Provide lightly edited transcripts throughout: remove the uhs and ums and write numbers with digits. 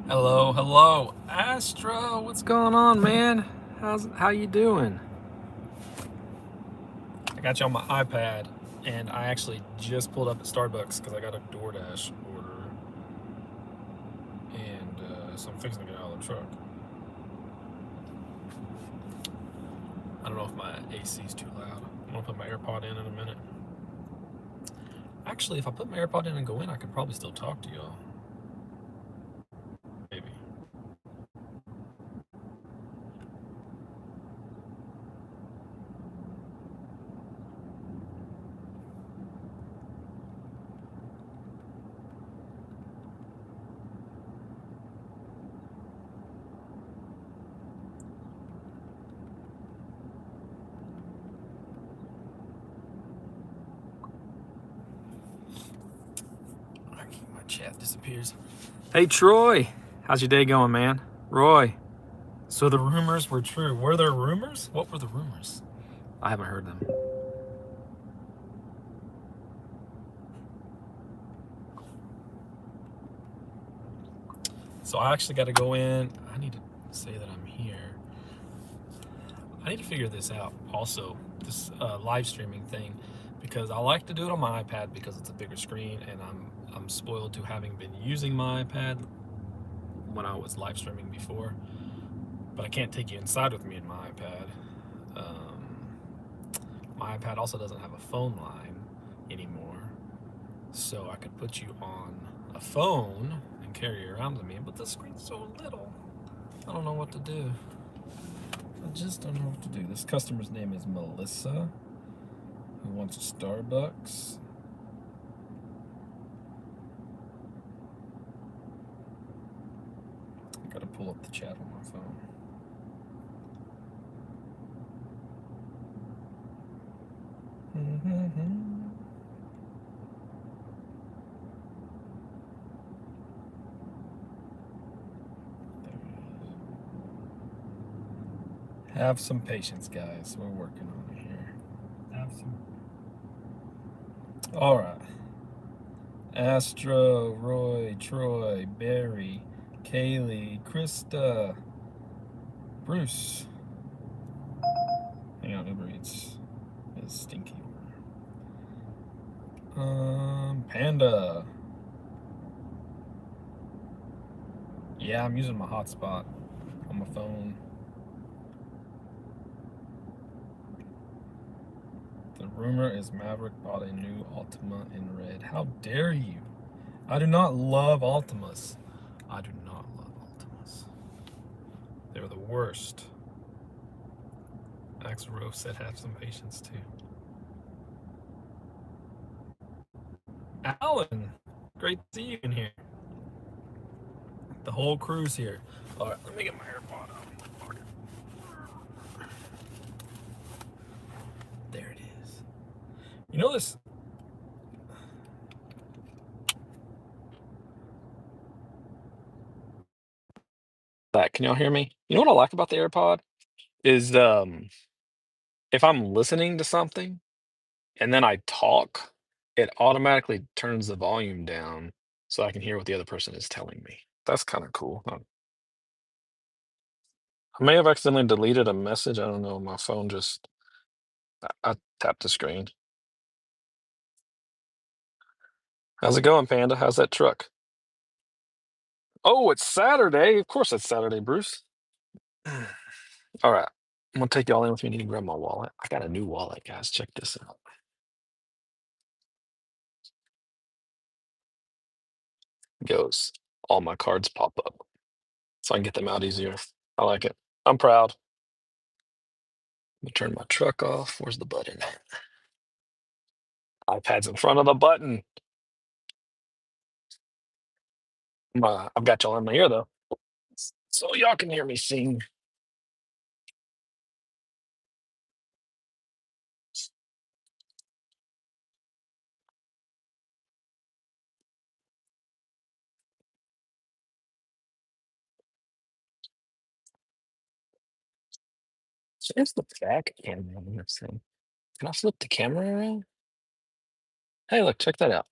Hello, hello, Astro. What's going on, man? How you doing? I got you on my iPad, and I actually just pulled up at Starbucks because I got a DoorDash order, and so I'm fixing to get out of the truck. I don't know if my AC is too loud. I'm gonna put my AirPod in a minute. Actually, if I put my AirPod in and go in, I could probably still talk to y'all. Maybe. My chat disappears. Hey, Troy. How's your day going, man? Roy. So the rumors were true. Were there rumors? What were the rumors? I haven't heard them. So I actually got to go in. I need to say that I'm here. I need to figure this out also, this live streaming thing, because I like to do it on my iPad because it's a bigger screen, and I'm spoiled to having been using my iPad when I was live streaming before. But I can't take you inside with me in my iPad. My iPad also doesn't have a phone line anymore, so I could put you on a phone and carry you around with me, but the screen's so little. I don't know what to do. I just don't know what to do. This customer's name is Melissa, who wants a Starbucks. I gotta pull up the chat on my phone. Have some patience, guys. We're working on it here. Have some. All right. Astro, Roy, Troy, Barry, Kaylee, Krista, Bruce. Hang on, Uber Eats is stinky. Panda. Yeah, I'm using my hotspot on my phone. The rumor is Maverick bought a new Altima in red. How dare you? I do not love Altimas. I do not love Altimas. They're the worst. Max Rose said have some patience too. Alan, great to see you in here. The whole crew's here. All right, let me get my AirPod out. There it is. You know this? That can y'all hear me? You know what I like about the AirPod is if I'm listening to something and then I talk, it automatically turns the volume down so I can hear what the other person is telling me. That's kind of cool. I may have accidentally deleted a message. I don't know. My phone just, I tapped the screen. How's it going, Panda? How's that truck? Oh, it's Saturday. Of course it's Saturday, Bruce. All right. I'm gonna take y'all in with me. I need to grab my wallet. I got a new wallet, guys. Check this out. Goes. All my cards pop up. So I can get them out easier. I like it. I'm proud. I'm gonna turn my truck off. Where's the button? iPad's in front of the button. I've got y'all in my ear though, so y'all can hear me sing. There's the back camera on this thing. Can I flip the camera around? Hey, look, check that out.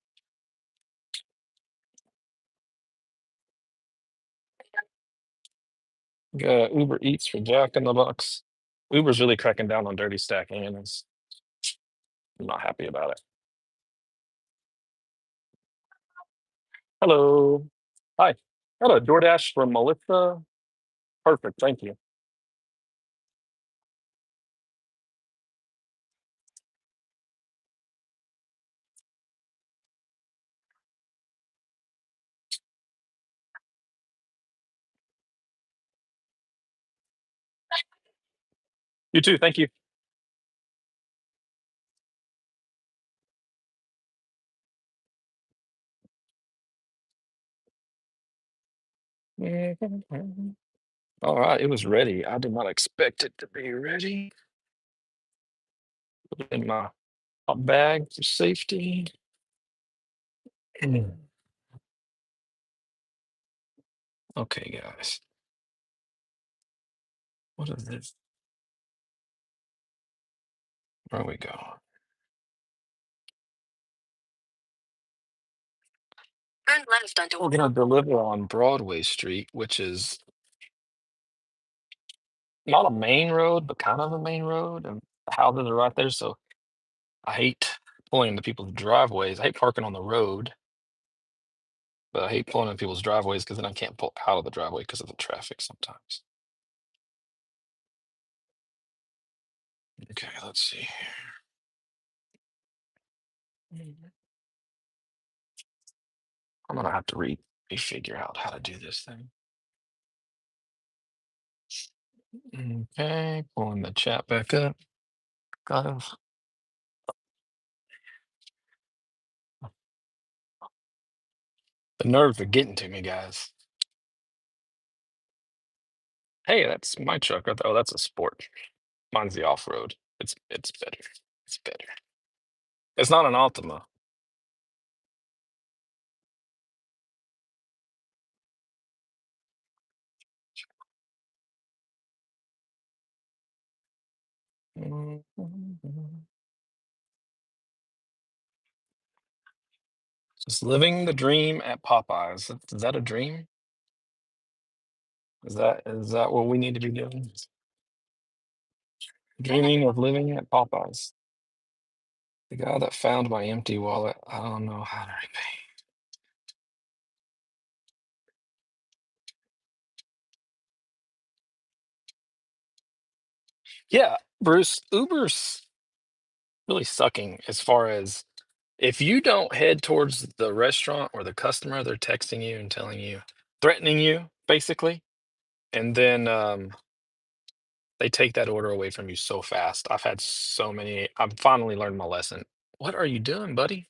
Got Uber Eats for Jack in the Box. Uber's really cracking down on dirty stacking, and I'm not happy about it. Hello. Hi. Got a DoorDash from Melissa. Perfect. Thank you. You too. Thank you. All right. It was ready. I did not expect it to be ready. Put it in my hot bag for safety. Okay, guys. What is this? Where we go? Turn left onto. We're gonna deliver on Broadway Street, which is not a main road, but kind of a main road, and the houses are right there. So I hate pulling into people's driveways. I hate parking on the road, but I hate pulling into people's driveways because then I can't pull out of the driveway because of the traffic sometimes. Okay, let's see here. I'm gonna have to figure out how to do this thing. Okay, pulling the chat back up. Kind of. The nerves are getting to me, guys. Hey, that's my truck. Oh, that's a sport. Mine's the off-road. It's better. It's better. It's not an Altima. Just living the dream at Popeyes. Is that a dream? Is that what we need to be doing? Dreaming of living at Popeyes. The guy that found my empty wallet, I don't know how to repay. Yeah, Bruce, Uber's really sucking as far as if you don't head towards the restaurant or the customer, they're texting you and telling you, threatening you, basically. And then they take that order away from you so fast. I've had so many. I've finally learned my lesson. What are you doing, buddy?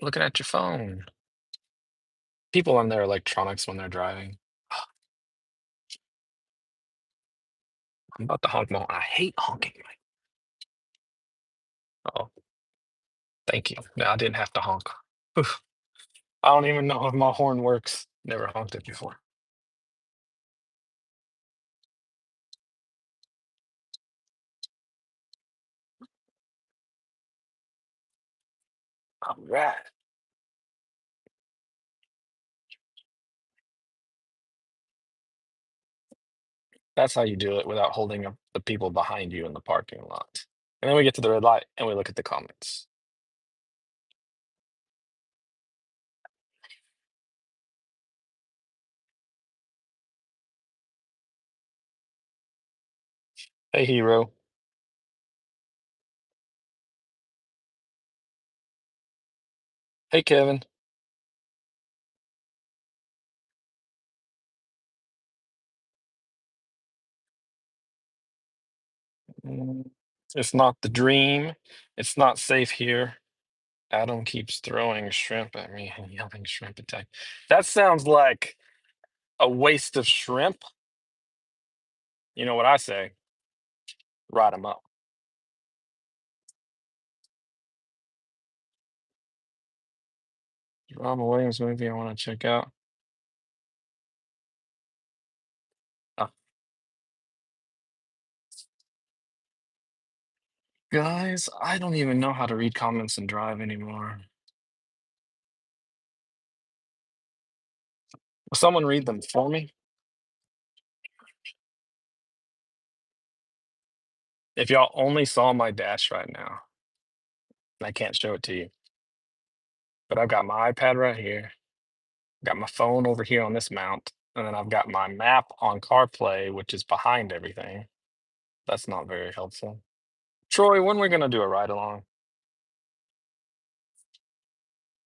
Looking at your phone. People on their electronics when they're driving. I'm about to honk my. I hate honking. Oh, thank you. No, I didn't have to honk. Oof. I don't even know if my horn works. Never honked it before. All right. That's how you do it without holding up the people behind you in the parking lot. And then we get to the red light and we look at the comments. Hey, hero. Hey, Kevin. Mm, it's not the dream. It's not safe here. Adam keeps throwing shrimp at me and yelling shrimp attack. That sounds like a waste of shrimp. You know what I say? Write them up. Robin Williams movie I want to check out. Uh, guys, I don't even know how to read comments and drive anymore. Will someone read them for me? If y'all only saw my dash right now, and I can't show it to you, but I've got my iPad right here, got my phone over here on this mount, and then I've got my map on CarPlay, which is behind everything. That's not very helpful. Troy, when are we gonna do a ride along?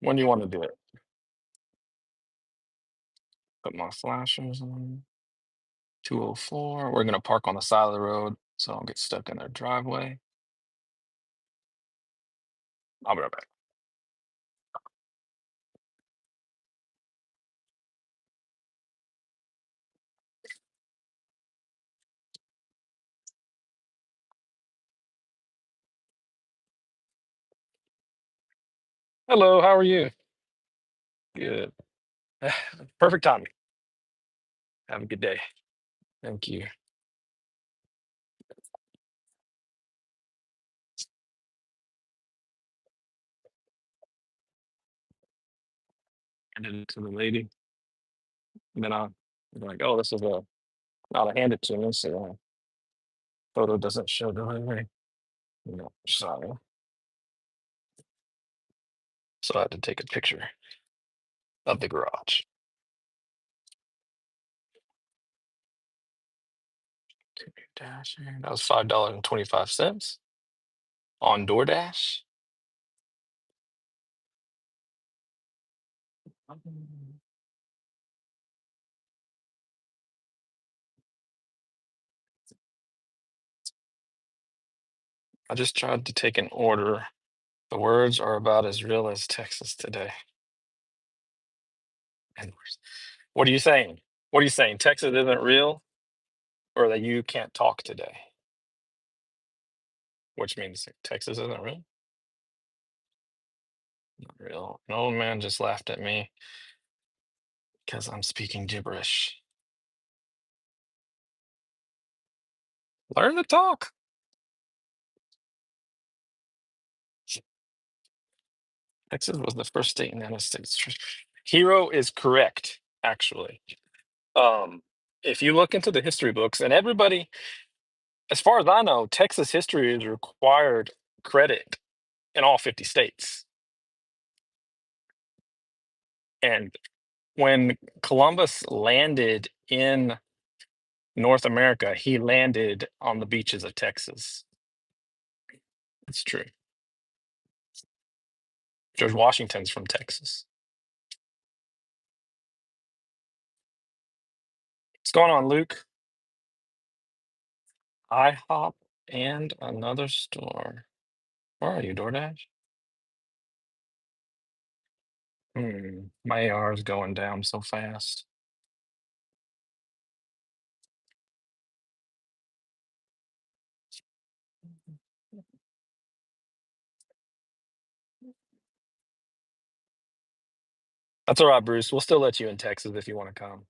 When do you want to do it? Put my flashers on. 204. We're gonna park on the side of the road so I don't get stuck in their driveway. I'll be right back. Hello, how are you? Good. Perfect timing. Have a good day. Thank you. Handed it to the lady. And then I'm like, oh, this is a, now to hand it to me. So photo doesn't show delivery. No, sorry. So I had to take a picture of the garage. That was $5.25 on DoorDash. I just tried to take an order. The words are about as real as Texas today. And what are you saying? What are you saying? Texas isn't real, or that you can't talk today? Which means Texas isn't real? Not real. An old man just laughed at me because I'm speaking gibberish. Learn to talk. Texas was the first state in the United States. Hero is correct, actually. Um, if you look into the history books, and everybody, as far as I know, Texas history is required credit in all 50 states. And when Columbus landed in North America, he landed on the beaches of Texas. It's true. George Washington's from Texas. What's going on, Luke? IHOP and another store. Where are you, DoorDash? My AR is going down so fast. That's all right, Bruce. We'll still let you in Texas if you want to come.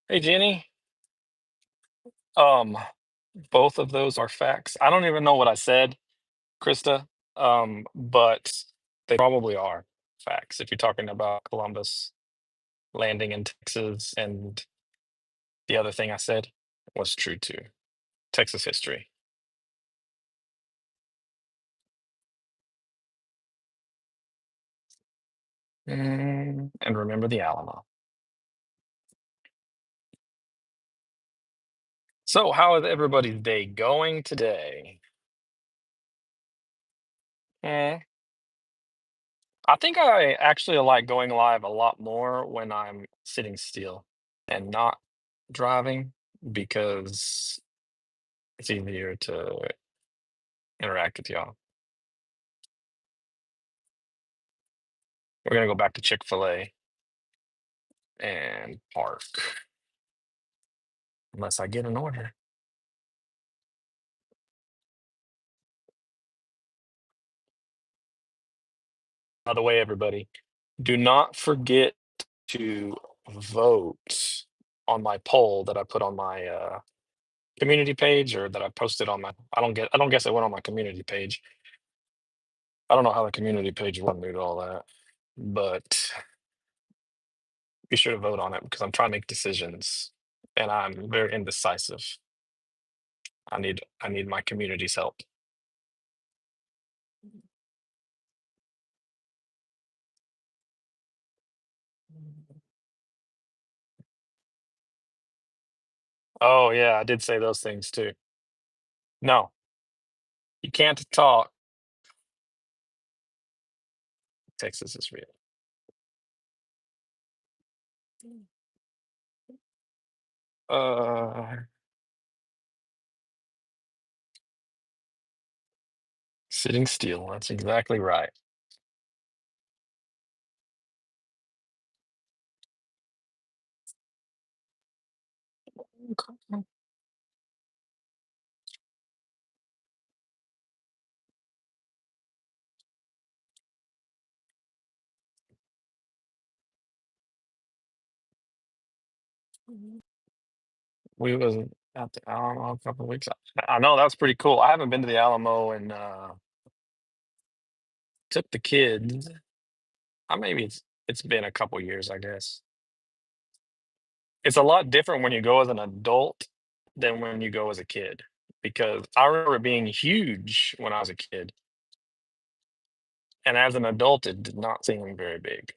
Hey, Jenny. Um, both of those are facts. I don't even know what I said, Krista. But they probably are facts if you're talking about Columbus landing in Texas, and the other thing I said was true too. Texas history. And remember the Alamo. So, how is everybody's day going today? Eh, I think I actually like going live a lot more when I'm sitting still and not driving because it's easier to interact with y'all. We're gonna go back to Chick-fil-A and park unless I get an order. By the way, everybody, do not forget to vote on my poll that I put on my community page, or that I posted on my, I don't guess it went on my community page. I don't know how the community page went through all that, but be sure to vote on it because I'm trying to make decisions and I'm very indecisive. I need my community's help. Oh yeah, I did say those things too. No, you can't talk. Texas is real. Uh, Sitting still. That's exactly right. We was at the Alamo a couple of weeks. I know that's pretty cool. I haven't been to the Alamo and took the kids. Maybe it's been a couple years, I guess. It's a lot different when you go as an adult than when you go as a kid because I remember it being huge when I was a kid, and as an adult, it did not seem very big.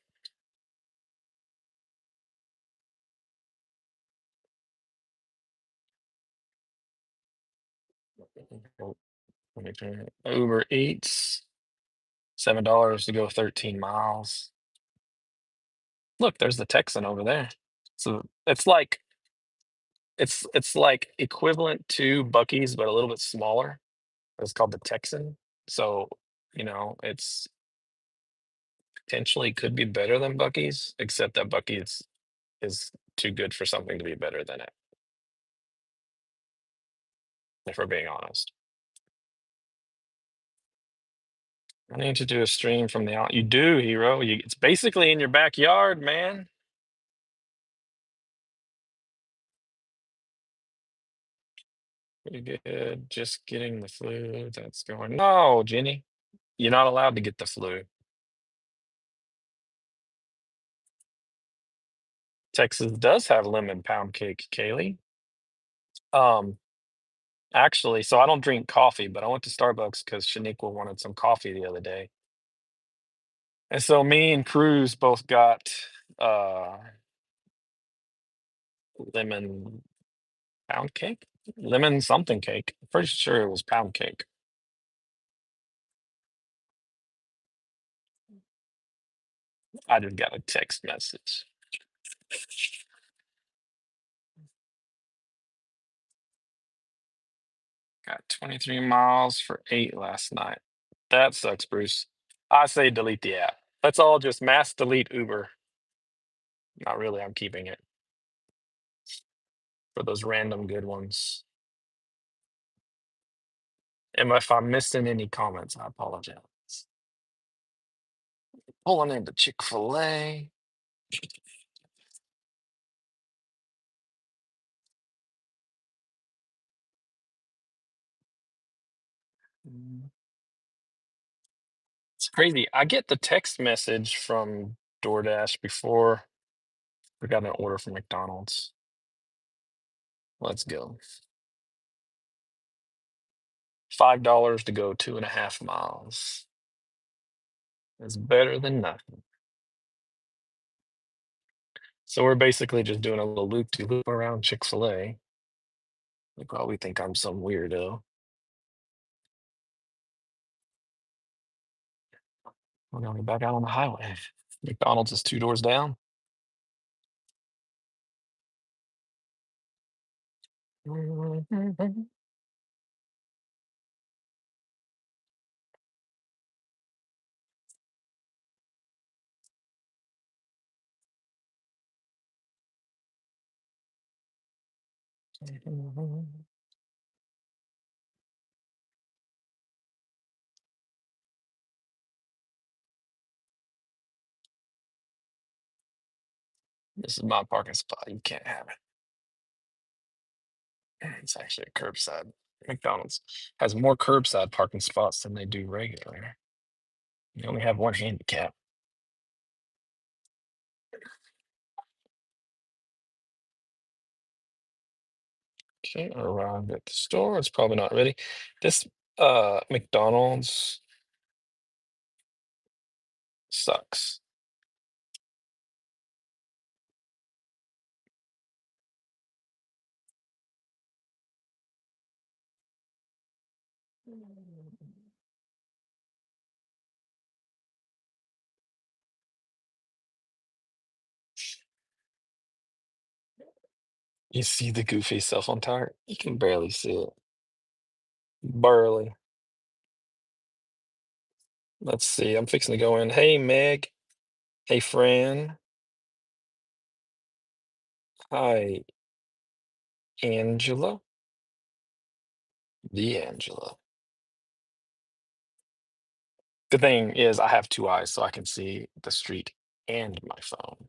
Oh, let me turn it. Uber Eats, $7 to go 13 miles. Look, there's the Texan over there. So it's like equivalent to Bucky's, but a little bit smaller. It's called the Texan. So, it's potentially could be better than Bucky's, except that Bucky's is too good for something to be better than it, if we're being honest. I need to do a stream from the out. You do, hero. It's basically in your backyard, man. Pretty good. Just getting the flu. That's going. No, Jenny, you're not allowed to get the flu. Texas does have lemon pound cake, Kaylee. Um, Actually, so I don't drink coffee, but I went to Starbucks because Shaniqua wanted some coffee the other day. And so me and Cruz both got uh lemon pound cake? Lemon something cake. Pretty sure it was pound cake. I just got a text message. Got 23 miles for 8 last night. That sucks, Bruce. I say delete the app. Let's all just mass delete Uber. Not really, I'm keeping it for those random good ones. And if I'm missing any comments, I apologize. Pulling into Chick-fil-A. Mm, It's crazy. I get the text message from DoorDash before we got an order from McDonald's. Let's go. $5 to go 2.5 miles. It's better than nothing. So we're basically just doing a little loop to loop around Chick-fil-A. They probably think I'm some weirdo. We're gonna get back out on the highway. McDonald's is 2 doors down. This is my parking spot. You can't have it. It's actually a curbside. McDonald's has more curbside parking spots than they do regular. You only have one handicap. Okay, arrived at the store. It's probably not ready. This McDonald's sucks. You see the goofy cell phone tower? You can barely see it. Barely. Let's see. I'm fixing to go in. Hey, Meg. Hey, Fran. Hi, Angela. The Angela. The thing is, I have two eyes, so I can see the street and my phone.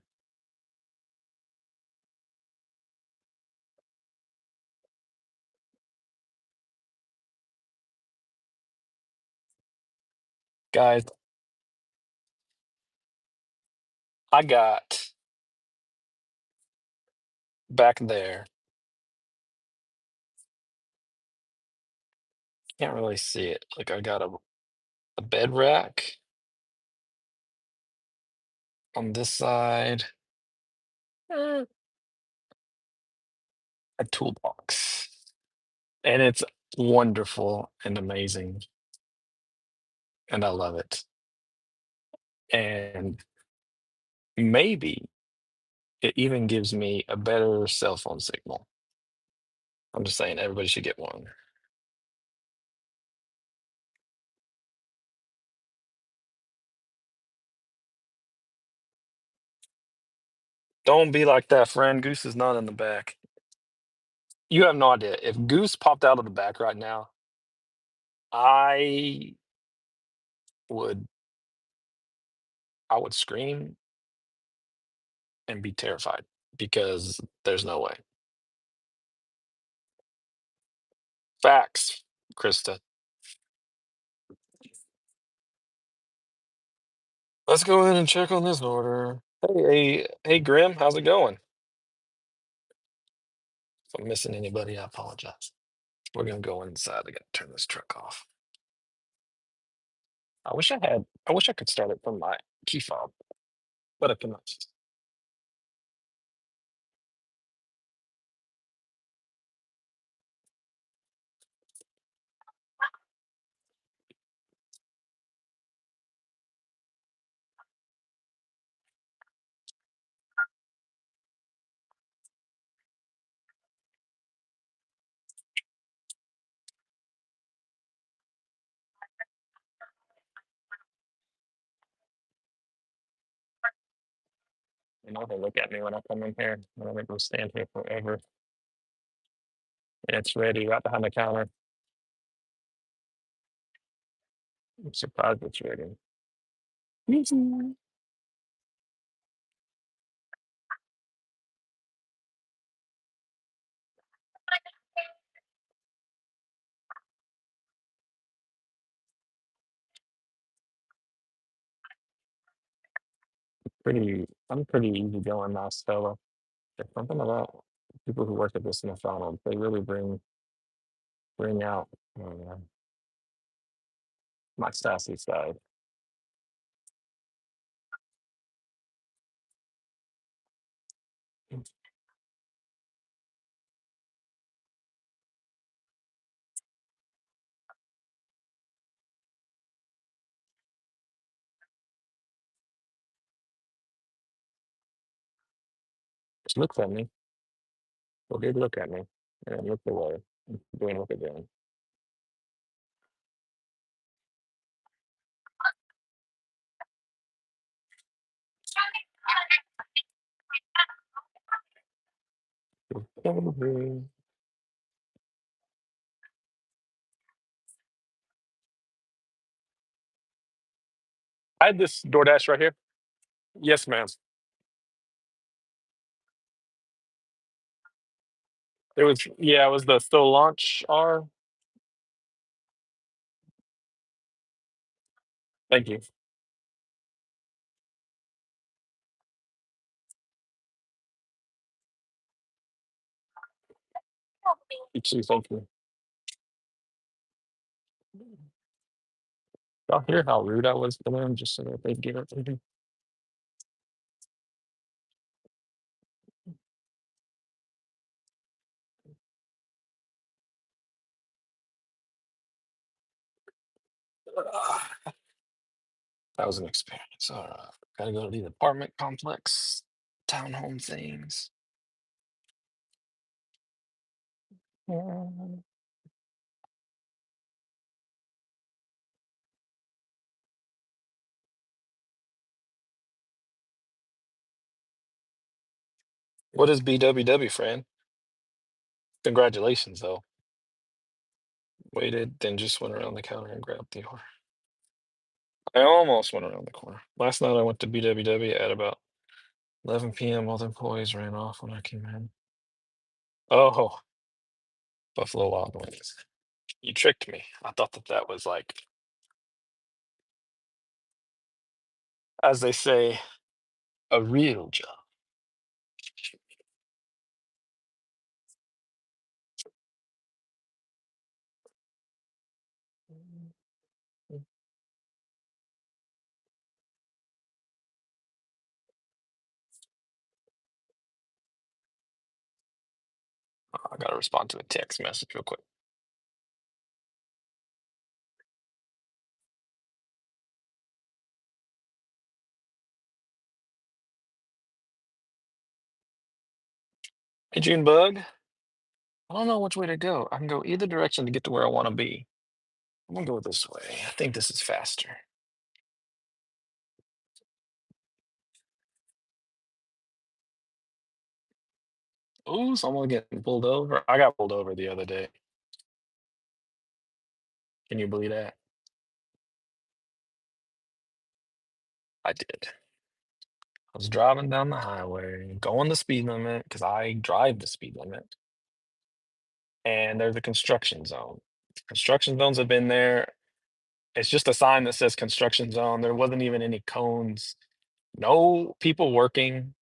Guys, I got back there. Can't really see it. Like I got a bed rack on this side, eh, a toolbox, and it's wonderful and amazing, and I love it. And maybe it even gives me a better cell phone signal. I'm just saying, everybody should get one. Don't be like that, friend. Goose is not in the back. You have no idea. If Goose popped out of the back right now, I would I would scream and be terrified because there's no way. Facts, Krista. Let's go ahead and check on this order. Hey, Grim, how's it going? If I'm missing anybody, I apologize. We're gonna go inside. I gotta turn this truck off. I wish I could start it from my key fob, but I cannot. You know, they look at me when I come in here, and I make them stand here forever. And it's ready right behind the counter. I'm surprised it's ready. Mhm. I'm pretty easygoing now, Stella. There's something about people who work at this McDonald's. They really bring out uh, my sassy side. Just looks at me. Well, did look at me and then looked away, doing what they're doing. I had this DoorDash right here. Yes, ma'am. It was the still launch R. Thank you. You too, thank you. Y'all hear how rude I was to them just so that they get it? That was an experience. All right. Gotta go to the apartment complex, townhome things. Mm. What is BWW, friend? Congratulations, though. Waited, then just went around the counter and grabbed the order. I almost went around the corner. Last night I went to BWW at about 11 p.m. All the employees ran off when I came in. Oh, Buffalo Wild Wings. You tricked me. I thought that that was like, as they say, a real job. I gotta respond to a text message real quick. Hey, Junebug. I don't know which way to go. I can go either direction to get to where I want to be. I'm gonna go this way. I think this is faster. Oh, someone getting pulled over. I got pulled over the other day. Can you believe that? I did. I was driving down the highway, going the speed limit because I drive the speed limit, and there's a construction zone. Construction zones have been there. It's just a sign that says construction zone. There wasn't even any cones, no people working.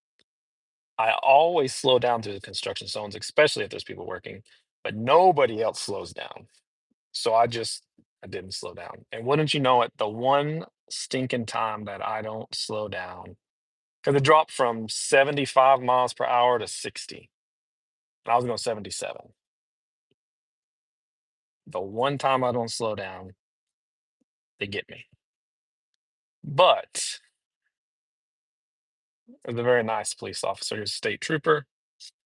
I always slow down through the construction zones, especially if there's people working, but nobody else slows down. So I didn't slow down. And wouldn't you know it, the one stinking time that I don't slow down, because it dropped from 75 miles per hour to 60. And I was going 77. The one time I don't slow down, they get me. But it was a very nice police officer. He was a state trooper,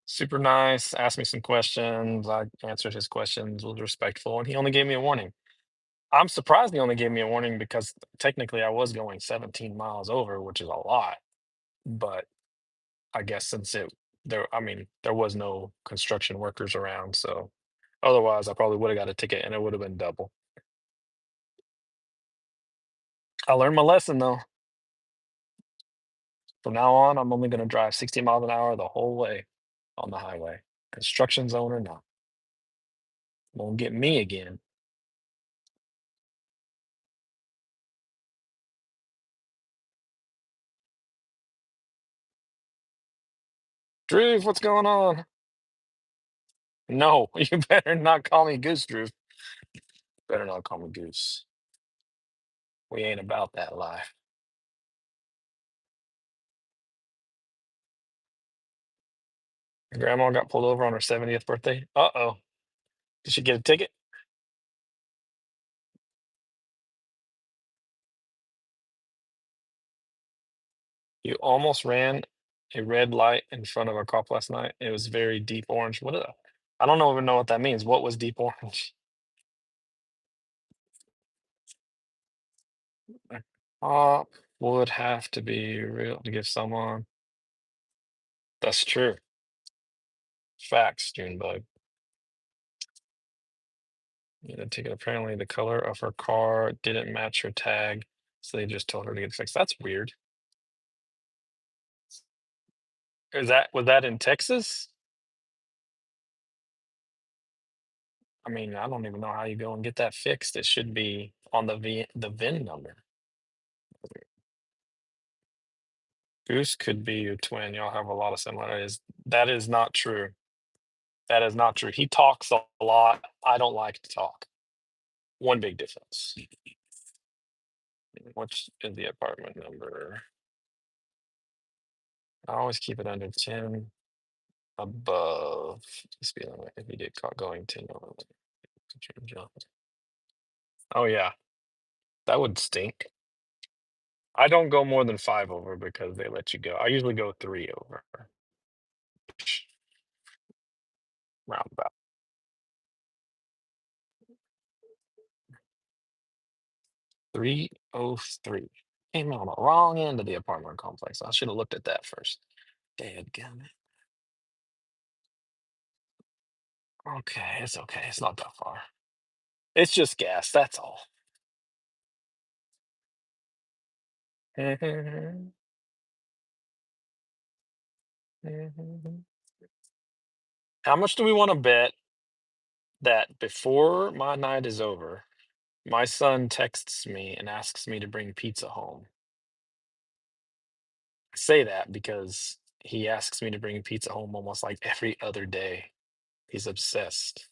super nice, asked me some questions. I answered his questions, was respectful, and he only gave me a warning. I'm surprised he only gave me a warning because technically I was going 17 miles over, which is a lot. But I guess since I mean, there was no construction workers around, so otherwise I probably would have got a ticket and it would have been double. I learned my lesson though. From now on, I'm only going to drive 60 miles an hour the whole way on the highway. Construction zone or not. Won't get me again. Drew, what's going on? No, you better not call me Goose, Drew. Better not call me Goose. We ain't about that life. Grandma got pulled over on her 70th birthday. Uh-oh. Did she get a ticket? You almost ran a red light in front of a cop last night. It was very deep orange. I don't even know what that means. What was deep orange? A cop would have to be real to give someone. That's true. Facts, Junebug. Yeah, the ticket. Apparently, the color of her car didn't match her tag, so they just told her to get it fixed. That's weird. Was that in Texas? I mean, I don't even know how you go and get that fixed. It should be on the VIN number. Goose could be your twin. Y'all have a lot of similarities. That is not true. That is not true. He talks a lot. I don't like to talk. One big difference. Which is the apartment number? I always keep it under 10 above. Just be like, if you get caught going 10 over. Oh, yeah. That would stink. I don't go more than 5 over because they let you go. I usually go 3 over. Roundabout. 303. Came on the wrong end of the apartment complex. I should have looked at that first. Dadgummit. Okay, it's okay. It's not that far. It's just gas, that's all. How much do we want to bet that before my night is over, my son texts me and asks me to bring pizza home? I say that because he asks me to bring pizza home almost like every other day. He's obsessed.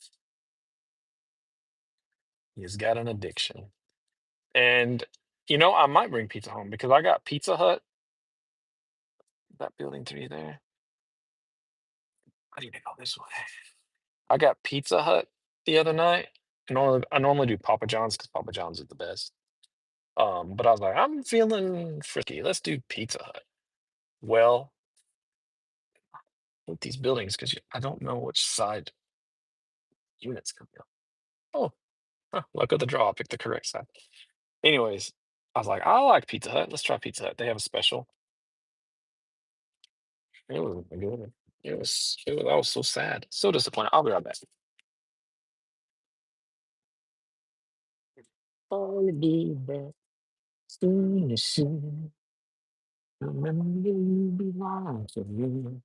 He's got an addiction. And, I might bring pizza home because I got Pizza Hut, that building 3 there. I need to go this way. I got Pizza Hut the other night. I normally do Papa John's because Papa John's is the best. But I was like, I'm feeling frisky. Let's do Pizza Hut. Well, with these buildings, because I don't know which side units come up. Oh, luck of the draw. I picked the correct side. Anyways, I was like, I like Pizza Hut. Let's try Pizza Hut. They have a special. It was good. I was so sad. So disappointed. I'll be right back. I'll be back soon, soon. Remember you belong to me.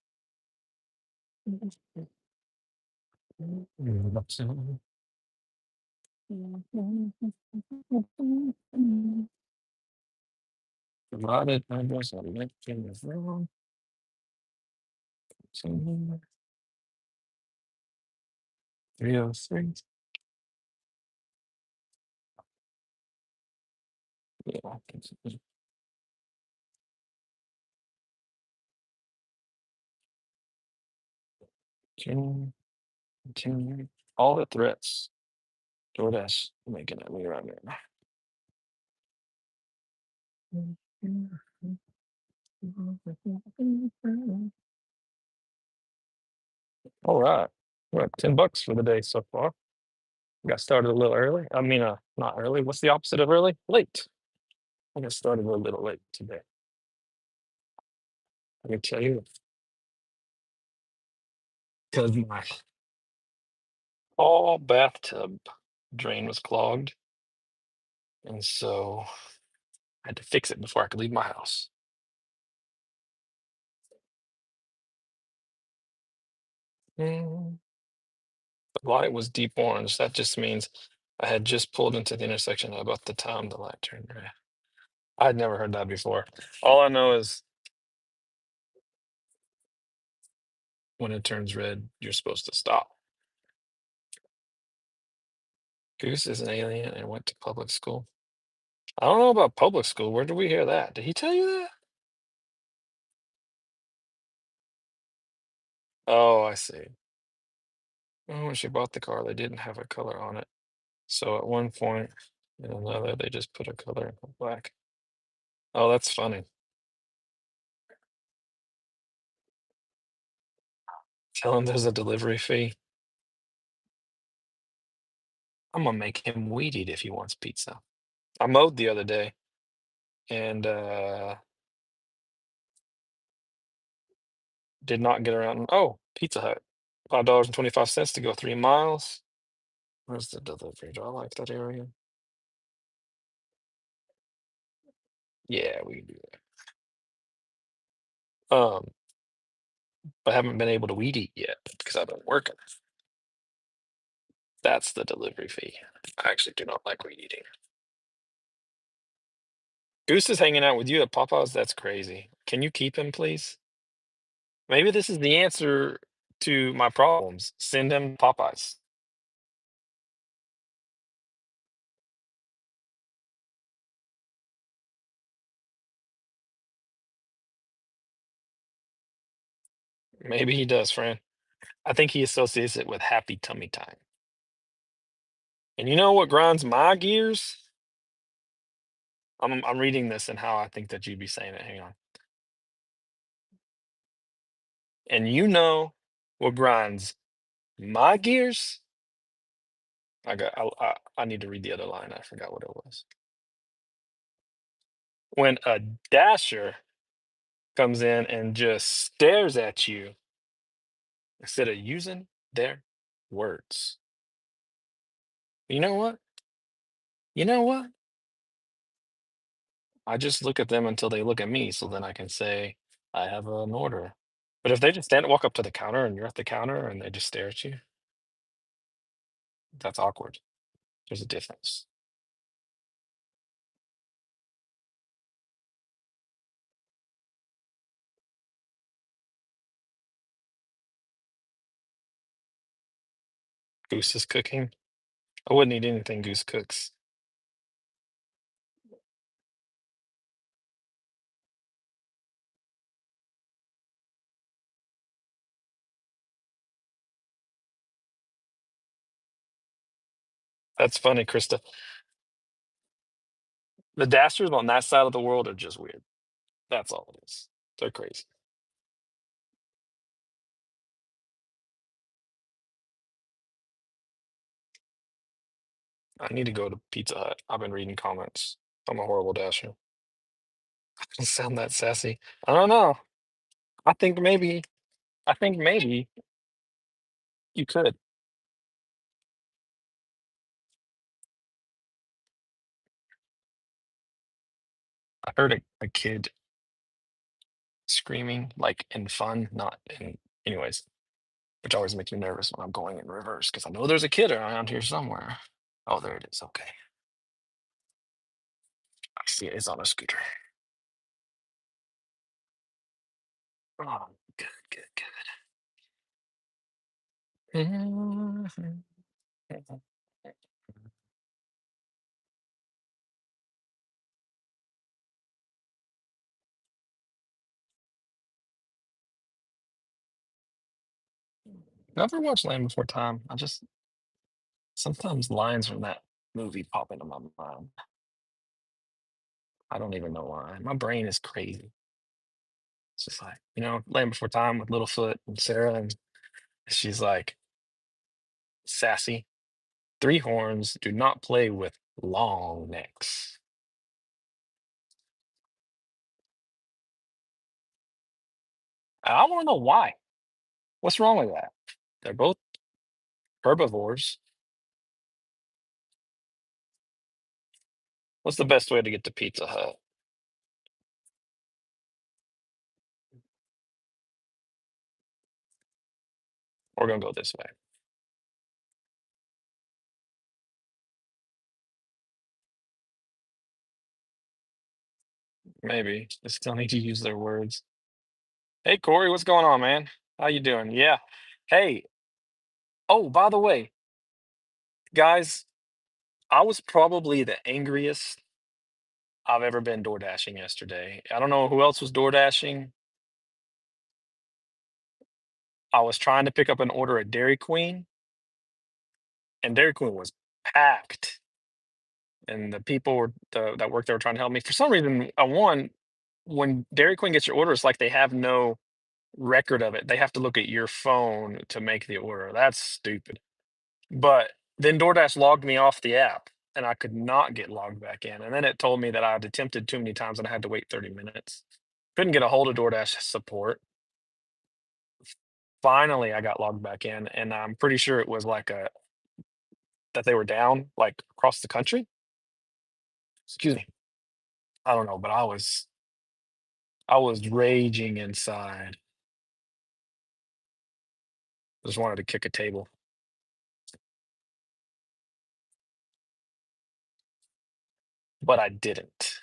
Provided I was a link in the wrong. 303. Yeah, continue, continue. All the threats. DoorDash making it me right now. All right. We're at $10 for the day so far. Got started a little early. I mean, not early. What's the opposite of early? Late. I got started a little late today. Let me tell you, because my all bathtub drain was clogged, and so I had to fix it before I could leave my house. The light was deep orange. That just means I had just pulled into the intersection at about the time the light turned red. I'd never heard that before. All I know is when it turns red, you're supposed to stop. Goose is an alien and went to public school. I don't know about public school. Where did we hear that? Did he tell you that? Oh, I see. Oh, when she bought the car, they didn't have a color on it. So at one point and another, they just put a color in black. Oh, that's funny. Tell him there's a delivery fee. I'm gonna make him weed eat if he wants pizza. I mowed the other day and did not get around. Oh, Pizza Hut, $5.25 to go 3 miles. Where's the delivery? Do I like that area? Yeah, we can do that. But I haven't been able to weed eat yet because I've been working. That's the delivery fee. I actually do not like weed eating. Goose is hanging out with you at Papa's. That's crazy. Can you keep him, please? Maybe this is the answer to my problems. Send him Popeyes. Maybe he does, friend. I think he associates it with happy tummy time. And you know what grinds my gears? I'm reading this and how I think that you'd be saying it. Hang on. And you know what grinds my gears? I need to read the other line. I forgot what it was. When a dasher comes in and just stares at you instead of using their words. You know what? You know what? I just look at them until they look at me, so then I can say, I have an order. But if they just stand walk up to the counter and you're at the counter and they just stare at you, that's awkward. There's a difference. Goose is cooking. I wouldn't eat anything Goose cooks. That's funny, Krista. The Dasters on that side of the world are just weird. That's all it is. They're crazy. I need to go to Pizza Hut. I've been reading comments. I'm a horrible dasher. Don't sound that sassy. I don't know. I think maybe. I think maybe you could. I heard a kid screaming like in fun, not in. Anyways, which always makes me nervous when I'm going in reverse because I know there's a kid around here somewhere. Oh, there it is. Okay, I see it. It's on a scooter. Oh, good, good, good. Never watched Land Before Time. I just sometimes lines from that movie pop into my mind. I don't even know why. My brain is crazy. It's just like, Land Before Time with Littlefoot and Sarah, and she's like, sassy. Three horns do not play with long necks. I want to know why. What's wrong with that? They're both herbivores. What's the best way to get to Pizza Hut? We're gonna go this way. Maybe. They still need to use their words. Hey Corey, what's going on, man? How you doing? Yeah. Hey, oh, by the way, guys, I was probably the angriest I've ever been door dashing yesterday. I don't know who else was door dashing. I was trying to pick up an order at Dairy Queen, and Dairy Queen was packed. And the people that worked there were trying to help me. For some reason, when Dairy Queen gets your order, it's like they have no record of it. They have to look at your phone to make the order. That's stupid. But then DoorDash logged me off the app, and I could not get logged back in. And then it told me that I had attempted too many times and I had to wait 30 minutes. Couldn't get a hold of DoorDash support. Finally, I got logged back in, and I'm pretty sure it was like a that they were down like across the country. Excuse me. I don't know, but I was raging inside. Just wanted to kick a table, but I didn't.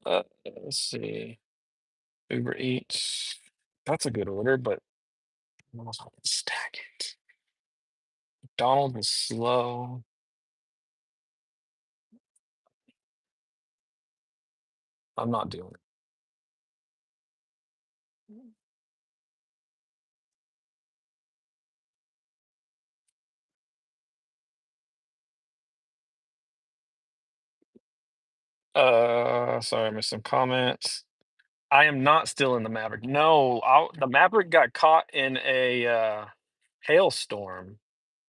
Let's see. Uber Eats. That's a good order, but I don't know if I can stack it. McDonald's is slow. I'm not doing it. Sorry, I missed some comments. I am not still in the Maverick. No, the Maverick got caught in a hailstorm.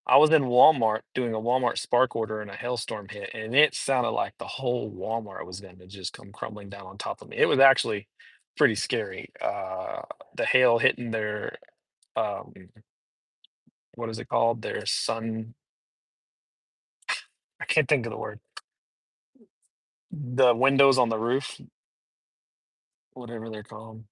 I was in Walmart doing a Walmart Spark order and a hailstorm hit, and it sounded like the whole Walmart was going to just come crumbling down on top of me. It was actually pretty scary. The hail hitting their um, what is it called? Their sun. I can't think of the word. The windows on the roof, whatever they're called.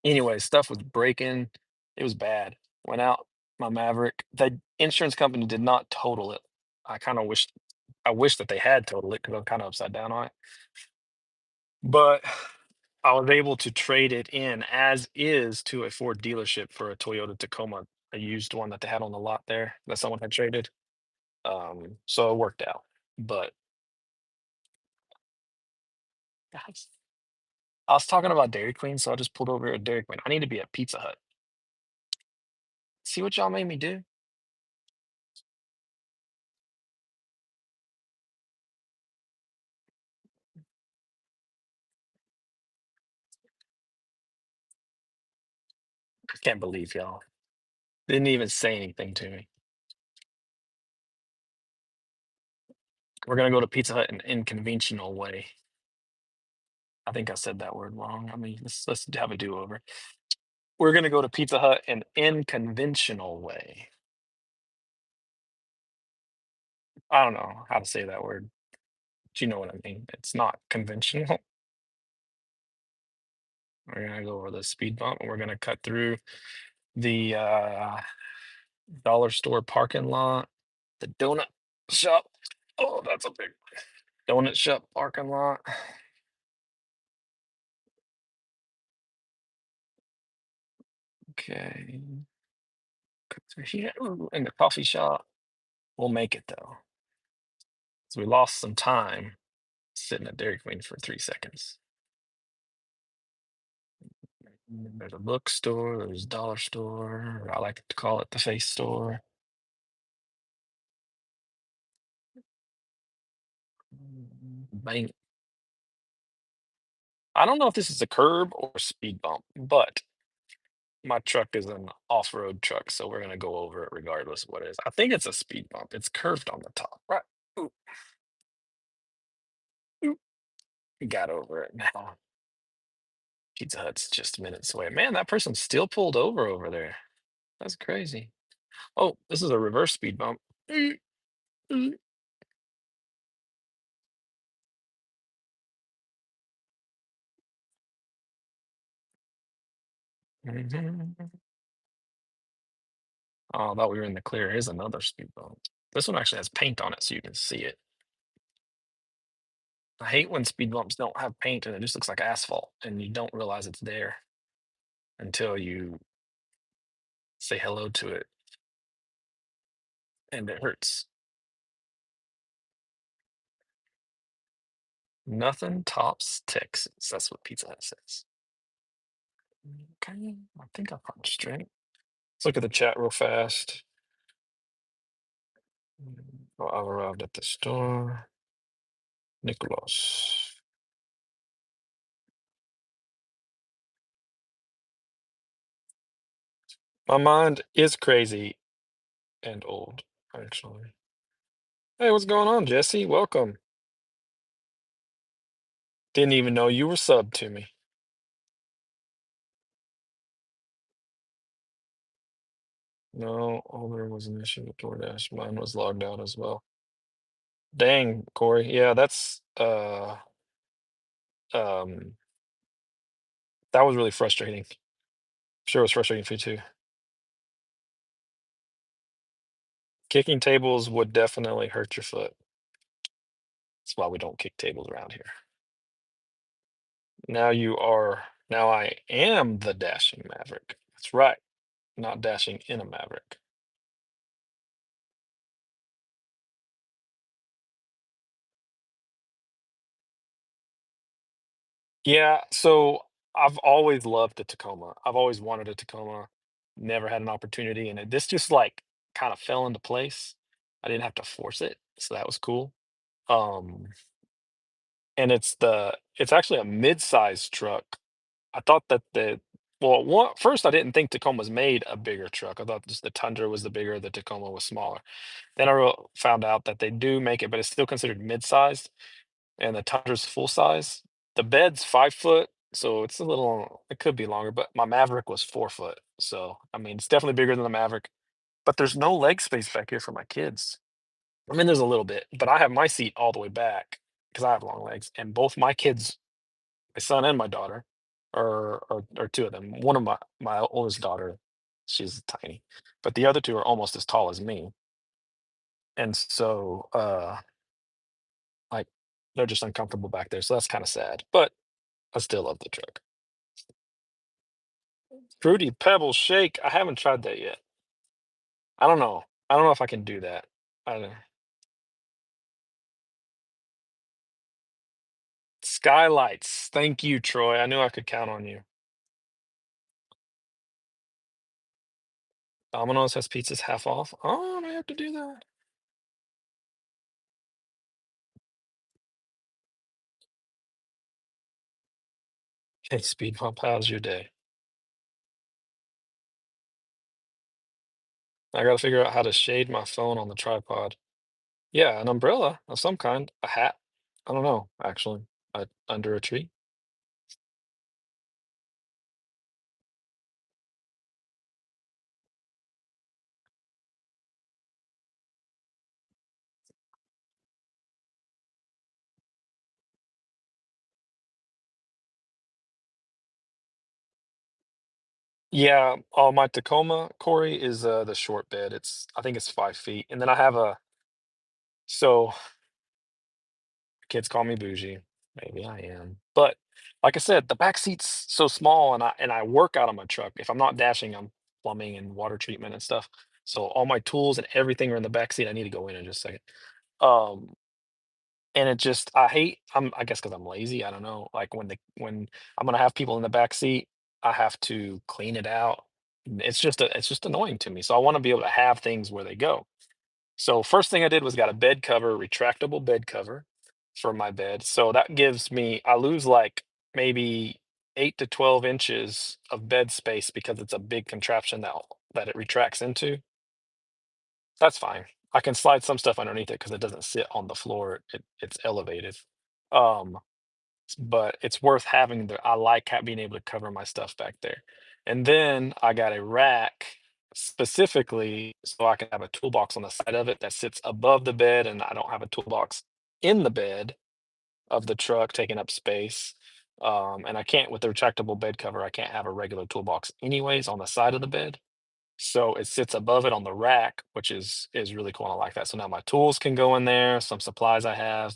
Anyway, stuff was breaking. It was bad. Went out my Maverick. The insurance company did not total it. I wish that they had totaled it because I'm kind of upside down on it. But I was able to trade it in as is to a Ford dealership for a Toyota Tacoma, a used one that they had on the lot there that someone had traded. So it worked out. But guys, I was talking about Dairy Queen, so I just pulled over at Dairy Queen. I need to be at Pizza Hut. See what y'all made me do? I can't believe y'all didn't even say anything to me. We're gonna go to Pizza Hut in an unconventional way. I think I said that word wrong. I mean, let's have a do over. We're gonna go to Pizza Hut in an unconventional way. I don't know how to say that word. But you know what I mean. It's not conventional. We're gonna go over the speed bump and we're gonna cut through the dollar store parking lot, the donut shop. Oh, that's a big donut shop parking lot. Okay. Cut through here. Ooh, and the coffee shop. We'll make it though. So we lost some time sitting at Dairy Queen for 3 seconds. There's a bookstore, there's a dollar store. I like to call it the face store. Bank. I don't know if this is a curb or a speed bump, but my truck is an off-road truck, so we're gonna go over it regardless of what it is. I think it's a speed bump. It's curved on the top. Right. Ooh, ooh. We got over it now. Pizza Hut's just minutes away. Man, that person still pulled over there. That's crazy. Oh, this is a reverse speed bump. Mm, mm, mhm. Oh, I thought we were in the clear. Here's another speed bump. This one actually has paint on it so you can see it. I hate when speed bumps don't have paint and it just looks like asphalt and you don't realize it's there until you say hello to it and it hurts. Nothing tops Texas. That's what Pizza Hut says. Okay, I think I punched straight. Let's look at the chat real fast. Oh, I've arrived at the store. Nicholas. My mind is crazy and old, actually. Hey, what's going on, Jesse? Welcome. Didn't even know you were subbed to me. No, all there was an issue with DoorDash. Mine was logged out as well. Dang, Corey. Yeah, that's um that was really frustrating. Sure it was frustrating for you too. Kicking tables would definitely hurt your foot. That's why we don't kick tables around here. Now you are. Now I am the dashing maverick. That's right. Not dashing in a maverick. Yeah, so I've always loved the Tacoma. I've always wanted a Tacoma, never had an opportunity, and this just like kind of fell into place. I didn't have to force it, so that was cool. Um, and it's actually a mid-sized truck. I thought that first I didn't think Tacomas made a bigger truck. I thought just the Tundra was the bigger, the Tacoma was smaller. Then found out that they do make it, but it's still considered mid-sized, and the Tundra's full size. The bed's 5 foot, so it's a little. It could be longer, but my Maverick was 4 foot, so I mean it's definitely bigger than the Maverick. But there's no leg space back here for my kids. I mean, there's a little bit, but I have my seat all the way back because I have long legs, and both my kids, my son and my daughter, are two of them. One of my oldest daughter, she's tiny, but the other two are almost as tall as me, and so like they're just uncomfortable back there. So that's kind of sad, but I still love the truck. Fruity Pebble Shake. I haven't tried that yet. I don't know. I don't know if I can do that. I don't. Skylights. Thank you, Troy. I knew I could count on you. Domino's has pizzas half off. Oh, I have to do that. Hey, Speed Bump, how's your day? I gotta figure out how to shade my phone on the tripod. Yeah, an umbrella of some kind, a hat. I don't know, actually. Under a tree. Yeah, my Tacoma, Corey, is the short bed. I think it's 5 feet. And then I have so kids call me bougie. Maybe I am. But like I said, the back seat's so small and I work out of my truck. If I'm not dashing, I'm plumbing and water treatment and stuff. So all my tools and everything are in the back seat. I need to go in just a second. Um, and it just I hate I guess because I'm lazy. I don't know. Like when I'm gonna have people in the back seat, I have to clean it out. It's just annoying to me. So I want to be able to have things where they go. So first thing I did was got a bed cover, retractable bed cover for my bed. So that gives me I lose like maybe 8 to 12 inches of bed space because it's a big contraption that it retracts into. That's fine. I can slide some stuff underneath it because it doesn't sit on the floor. It's elevated. Um, but it's worth having I like being able to cover my stuff back there. And then I got a rack specifically so I can have a toolbox on the side of it that sits above the bed and I don't have a toolbox in the bed of the truck taking up space. And I can't with the retractable bed cover, I can't have a regular toolbox anyways on the side of the bed. So it sits above it on the rack, which is really cool. And I like that. So now my tools can go in there, some supplies I have.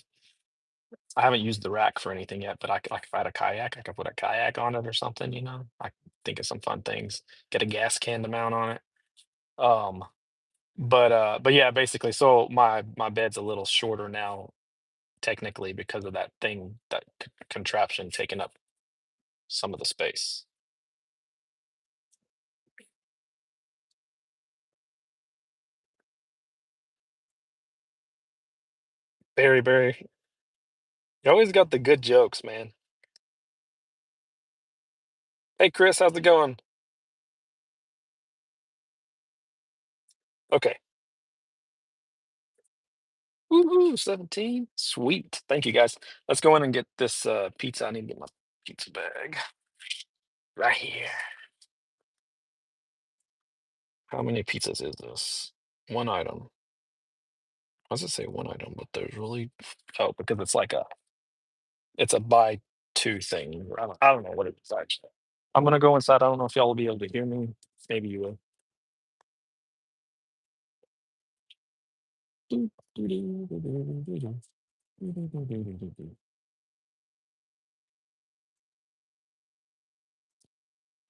I haven't used the rack for anything yet, but like if I had a kayak, I could put a kayak on it or something, you know. I think of some fun things. Get a gas can to mount on it. Um, but yeah, basically, so my bed's a little shorter now, technically, because of that thing, that contraption taking up some of the space. Very, very. You always got the good jokes, man. Hey, Chris, how's it going? Okay. Woohoo, 17. Sweet. Thank you guys. Let's go in and get this pizza. I need to get my pizza bag right here. How many pizzas is this? One item. I was gonna say one item, but there's really because it's a buy two thing. I don't know what it is actually. I'm gonna go inside. I don't know if y'all will be able to hear me. Maybe you will.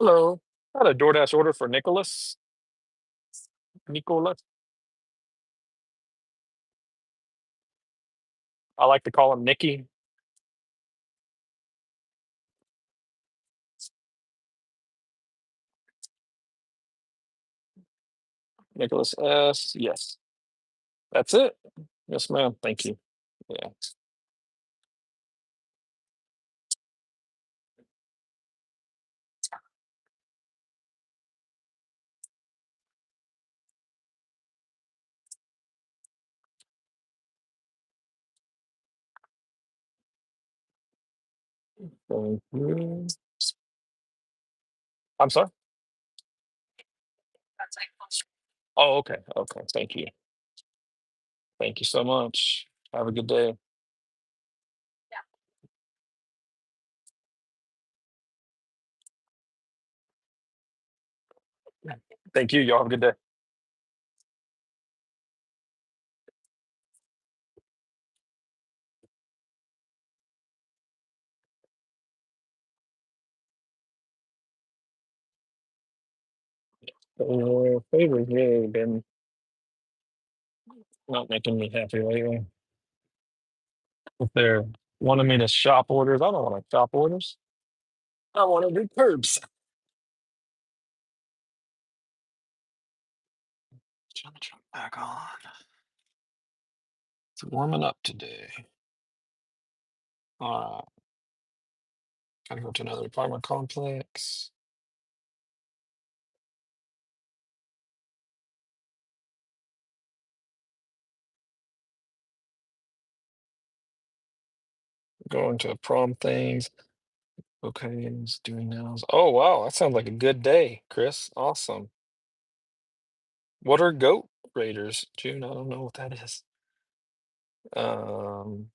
Hello. I had a DoorDash order for Nicholas. Nicholas. I like to call him Nicky. Nicholas S. Yes. That's it. Yes, ma'am. Thank you. Yeah. Thank you. I'm sorry. Oh, okay. Okay. Thank you. Thank you so much. Have a good day. Thank you. Y'all have a good day. Favor's really been not making me happy lately. If they're wanting me to shop orders, I don't want to shop orders. I want to do curbs. Turn the truck back on. It's warming up today. All right. Gotta go to another apartment complex. Going to prom things. Okay, he's doing nails. Oh wow, that sounds like a good day, Chris. Awesome. What are goat raiders, June? I don't know what that is. Um,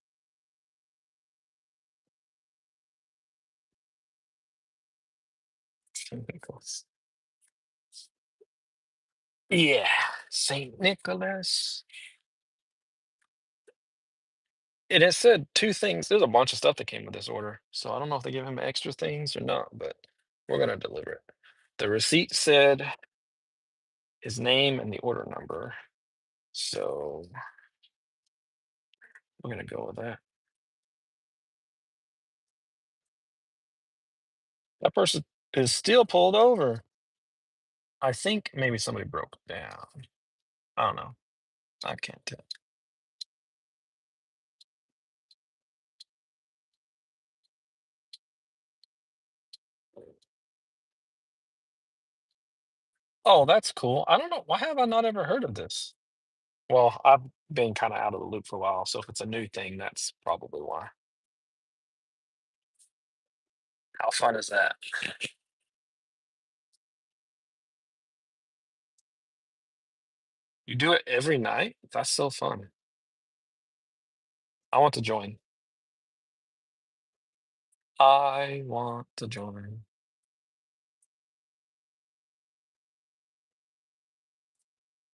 Saint Nicholas. Yeah, Saint Nicholas. It has said two things. There's a bunch of stuff that came with this order, so I don't know if they give him extra things or not, but we're gonna deliver it. The receipt said his name and the order number, so we're gonna go with that. That person is still pulled over. I think maybe somebody broke down. I don't know. I can't tell. Oh, that's cool. I don't know. Why have I not ever heard of this? Well, I've been kind of out of the loop for a while, so if it's a new thing, that's probably why. How fun is that? You do it every night? That's so fun. I want to join. I want to join.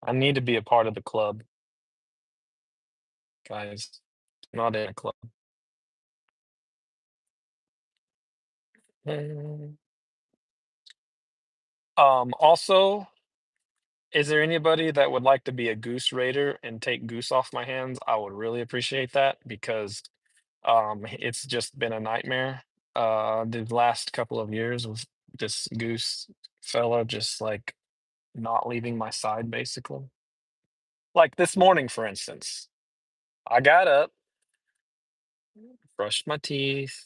I need to be a part of the club, guys. Not in a club. Mm. Also, is there anybody that would like to be a Goose Raider and take Goose off my hands? I would really appreciate that because it's just been a nightmare. The last couple of years with this Goose fella just like not leaving my side, basically. Like this morning, for instance, I got up, brushed my teeth,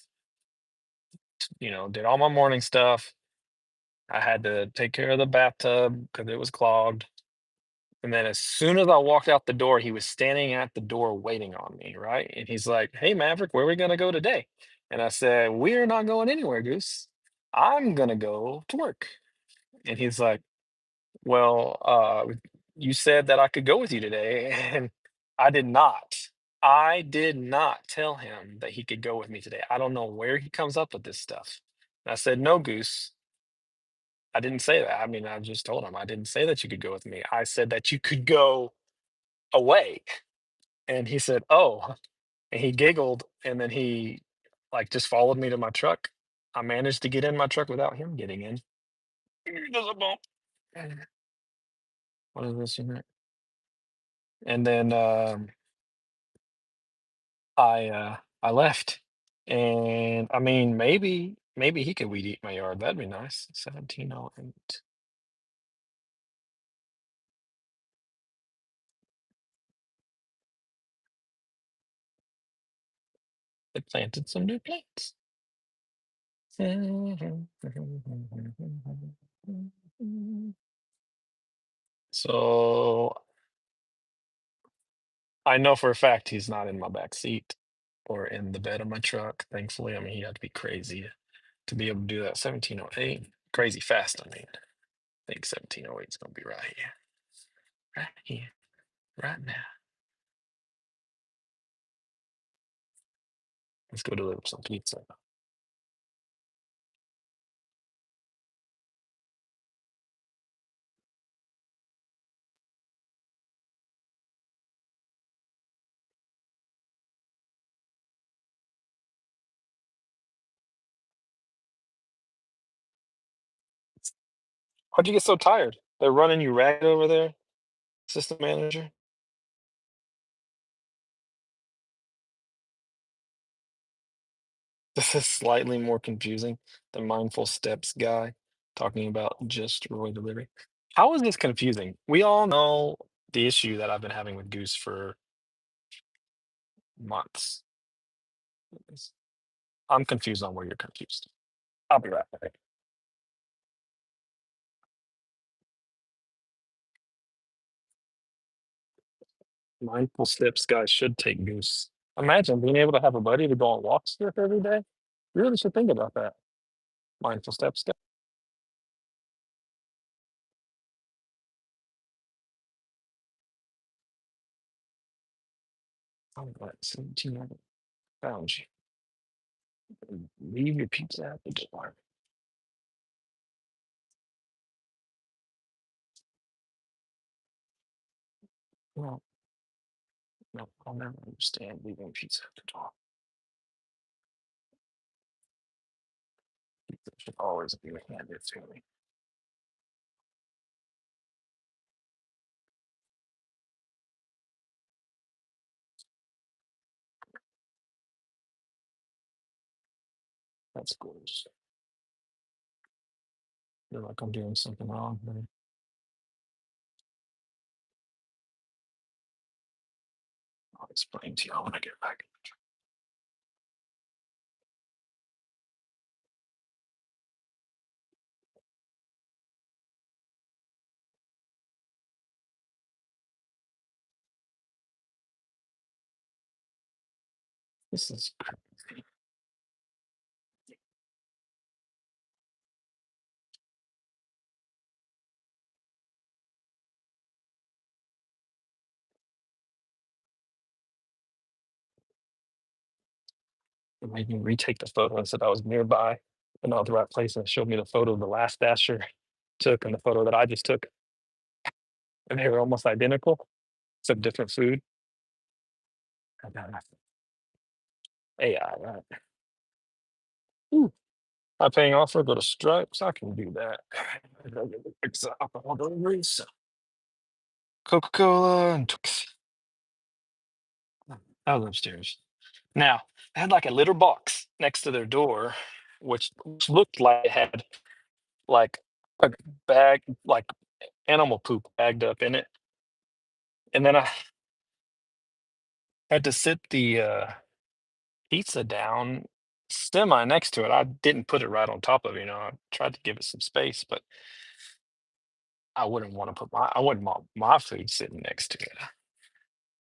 did all my morning stuff. I had to take care of the bathtub because it was clogged. And then as soon as I walked out the door, he was standing at the door waiting on me, right? And he's like, "Hey, Maverick, where are we gonna go today?" And I said, "We're not going anywhere, Goose. I'm gonna go to work." And he's like, "Well, you said that I could go with you today," and I did not. I did not tell him that he could go with me today. I don't know where he comes up with this stuff. And I said, "No, Goose. I didn't say that. I mean, I just told him I didn't say that you could go with me. I said that you could go away." And he said, "Oh," and he giggled, and then he, like, just followed me to my truck. I managed to get in my truck without him getting in. There's a bump. What is this in it? And then I left. And I mean, maybe he could weed eat my yard. That'd be nice. 1708. They planted some new plants. So I know for a fact he's not in my back seat or in the bed of my truck. Thankfully, I mean, he had to be crazy to be able to do that. 1708, crazy fast. I mean, I think 1708 is gonna be right here, right now. Let's go deliver some pizza. How'd you get so tired? They're running you ragged over there, system manager. This is slightly more confusing. The mindful steps guy talking about just Roy delivery. How is this confusing? We all know the issue that I've been having with Goose for months. I'm confused on where you're confused. I'll be right back. Mindful steps guys should take Goose. Imagine being able to have a buddy to go on walks with every day. You really should think about that. Mindful steps guy. I'm glad 17 found you. Leave your pizza at the door. Well, no, I'll never understand leaving pizza at the door. Pizza should always be handed to me. That's gorgeous. Feel like I'm doing something wrong. But I'll explain to you when I get back. This is crazy. It made me retake the photo and said I was nearby and not the right place, and it showed me the photo of the last dasher took and the photo that I just took, and they were almost identical, except different food. And then AI, right? Ooh, high paying offer, go to Stripes. I can do that. I gotta get the pizza alcohol deliveries. Coca-Cola and Twix. I was upstairs. Now, they had like a litter box next to their door, which looked like it had like a bag, like animal poop bagged up in it. And then I had to sit the pizza down semi next to it. I didn't put it right on top of it, I tried to give it some space, but I wouldn't want my food sitting next to it.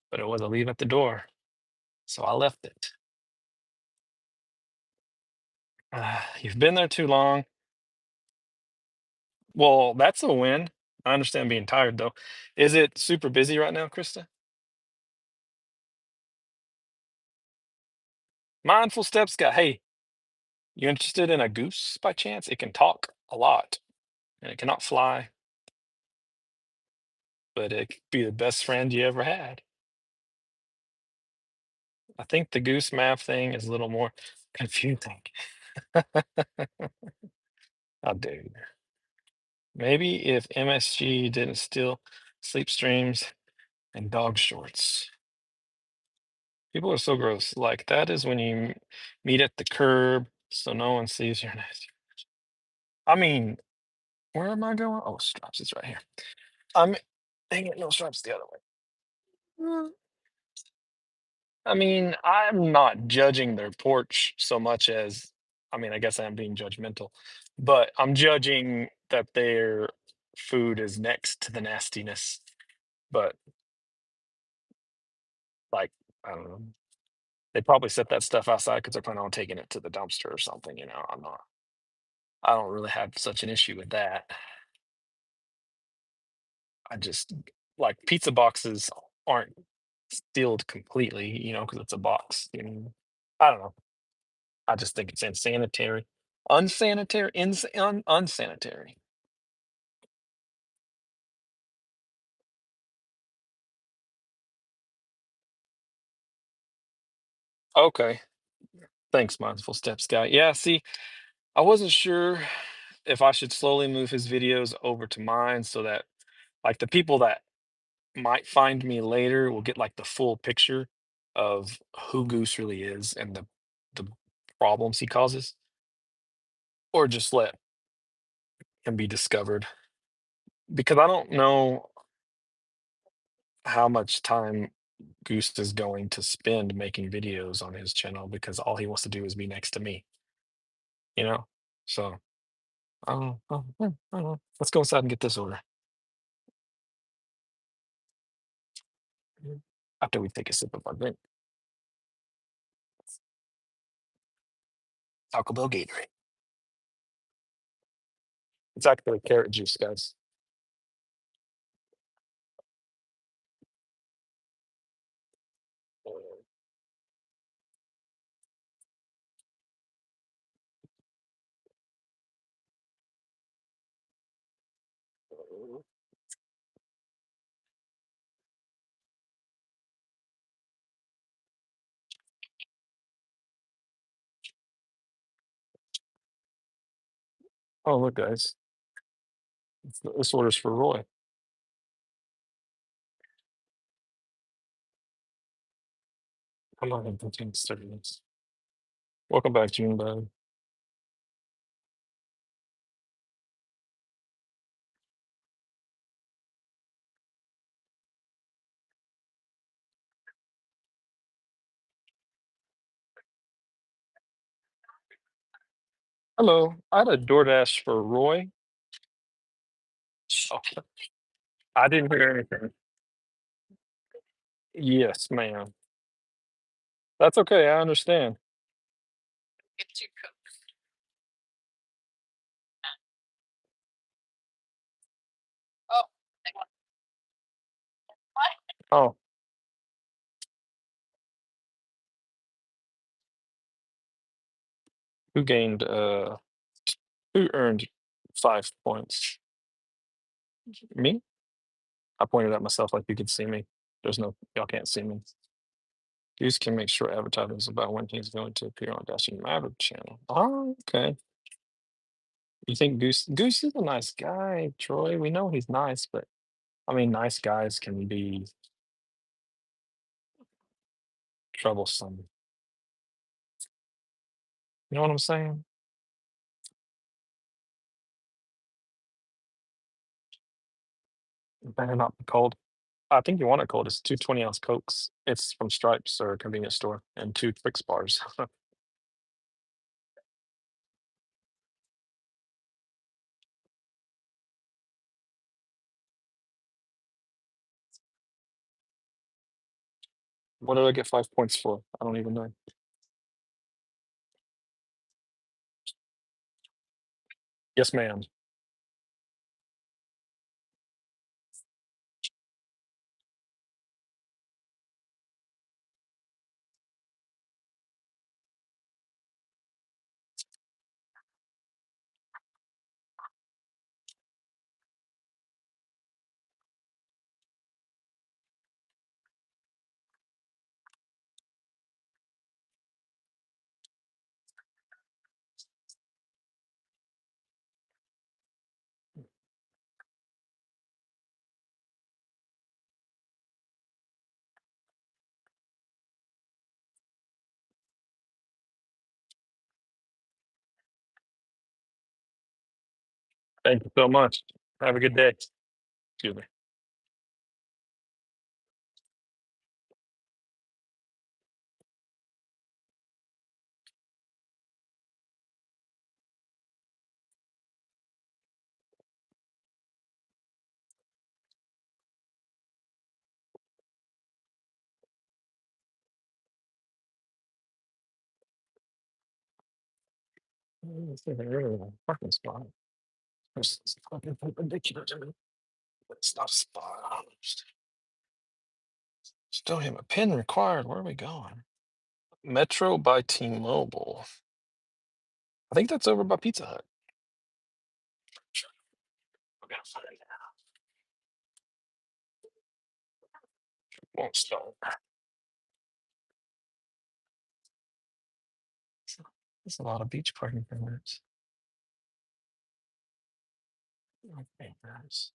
But it was a leave at the door. So I left it. You've been there too long. Well, that's a win. I understand being tired though. Is it super busy right now, Krista? Mindful Steps guy. Hey, you interested in a goose by chance? It can talk a lot and it cannot fly, but it could be the best friend you ever had. I think the goose map thing is a little more confusing. How dare you? Maybe if MSG didn't steal sleep streams and dog shorts. People are so gross. Like that is when you meet at the curb so no one sees your nasty. I mean, where am I going? Oh, stripes is right here. I'm dang it, no stripes the other way. Mm. I mean, I'm not judging their porch so much as I mean, I guess I'm being judgmental, but I'm judging that their food is next to the nastiness. But like, I don't know. They probably set that stuff outside because they're planning on taking it to the dumpster or something, you know. I don't really have such an issue with that. I just like pizza boxes aren't sealed completely, you know, because it's a box. You know? I don't know. I just think it's insanitary. Unsanitary. Okay. Thanks, Mindful Steps guy. Yeah, see, I wasn't sure if I should slowly move his videos over to mine so that like the people that might find me later will get like the full picture of who Goose really is and the problems he causes, or just let him be discovered. Because I don't know how much time Goose is going to spend making videos on his channel because all he wants to do is be next to me, you know? So, I don't know. Let's go inside and get this order after we take a sip of our drink. Taco Bell Gatorade. It's actually carrot juice, guys. Oh, look, guys. This order's for Roy. Come on, 15 seconds. Welcome back, Junebug. Hello. I had a DoorDash for Roy. Oh, I didn't hear anything. Yes, ma'am. That's okay. I understand. Oh, who gained who earned 5 points? Me? I pointed at myself like you could see me. There's no y'all can't see me. Goose can make sure advertisements about when he's going to appear on Dashing Maverick channel. Oh, okay. You think Goose is a nice guy, Troy? We know he's nice, but I mean nice guys can be troublesome. You know what I'm saying? Better not be cold. I think you want it cold. It's two 20-ounce Cokes. It's from Stripes or a convenience store and two Twix bars. What did I get 5 points for? I don't even know. Yes, ma'am. Thank you so much. Have a good day. Excuse me. This isn't really a parking spot. It's fucking perpendicular to me. It's not a spot. Still have a pin required. Where are we going? Metro by T-Mobile. I think that's over by Pizza Hut. Sure. We're gonna find it. Won't start. That's a lot of beach parking permits. Okay, guys.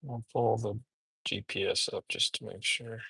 I'll pull the GPS up just to make sure. It.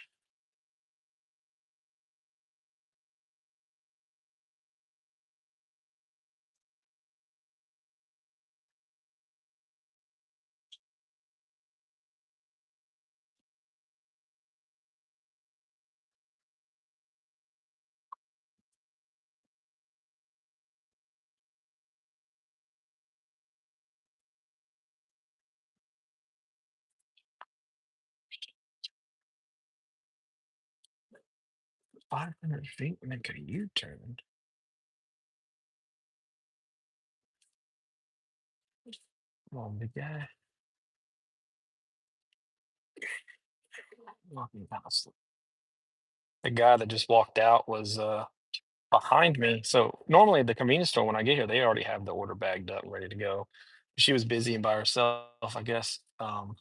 500 feet, make a U-turn. Come on, big guy. Walking past. The guy that just walked out was behind me. So normally at the convenience store when I get here, they already have the order bagged up, ready to go. She was busy and by herself, I guess. So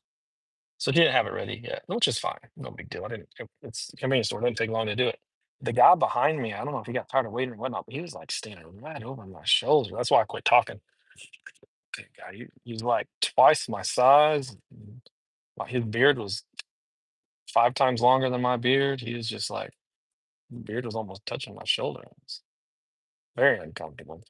she didn't have it ready yet, which is fine. No big deal. I didn't. It's a convenience store. It didn't take long to do it. The guy behind me, I don't know if he got tired of waiting or whatnot, but he was like standing right over my shoulder. That's why I quit talking. Okay, guy, he's like twice my size. Like his beard was 5 times longer than my beard. He was just like beard was almost touching my shoulder. It was very uncomfortable.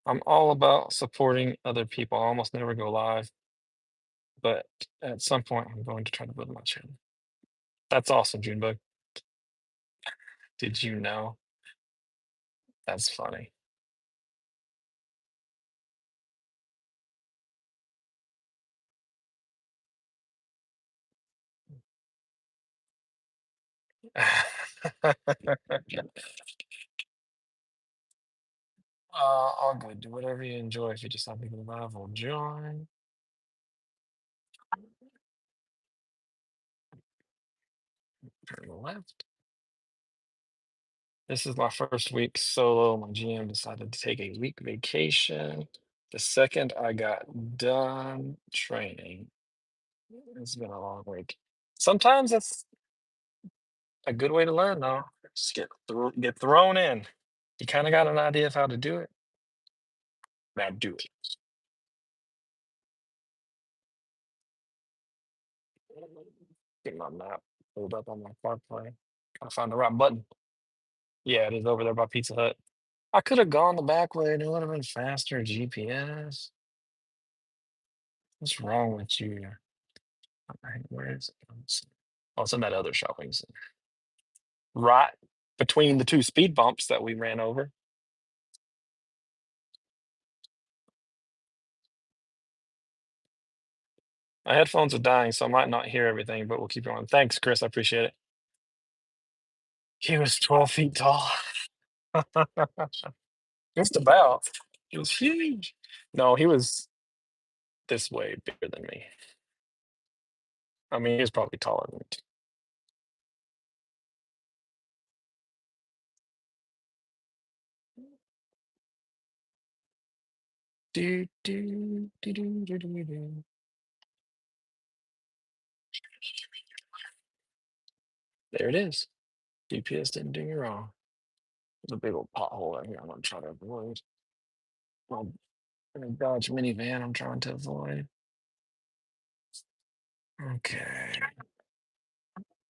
I'm all about supporting other people. I almost never go live, but at some point I'm going to try to build my channel. That's awesome, Junebug. Did you know? That's funny. All good. Do whatever you enjoy. If you just have people live or join. Turn left. This is my first week solo. My GM decided to take a week vacation. The second I got done training, it's been a long week. Sometimes that's a good way to learn, though. Just get thrown in. You kind of got an idea of how to do it. Now do it. Get my map pulled up on my park plane. Gotta find the right button. Yeah, it is over there by Pizza Hut. I could have gone the back way and it would have been faster. GPS. What's wrong with you? Alright, where is it? Let's see. Oh, it's in that other shopping center. Right between the two speed bumps that we ran over. My headphones are dying, so I might not hear everything, but we'll keep going. Thanks, Chris. I appreciate it. He was 12 feet tall. Just about. He was huge. No, he was this way bigger than me. I mean, he was probably taller than me. Do, do, do, do, do, do, do. There it is. GPS didn't do me wrong. There's a big old pothole out here I'm gonna try to avoid. Well, a Dodge minivan I'm trying to avoid. Okay.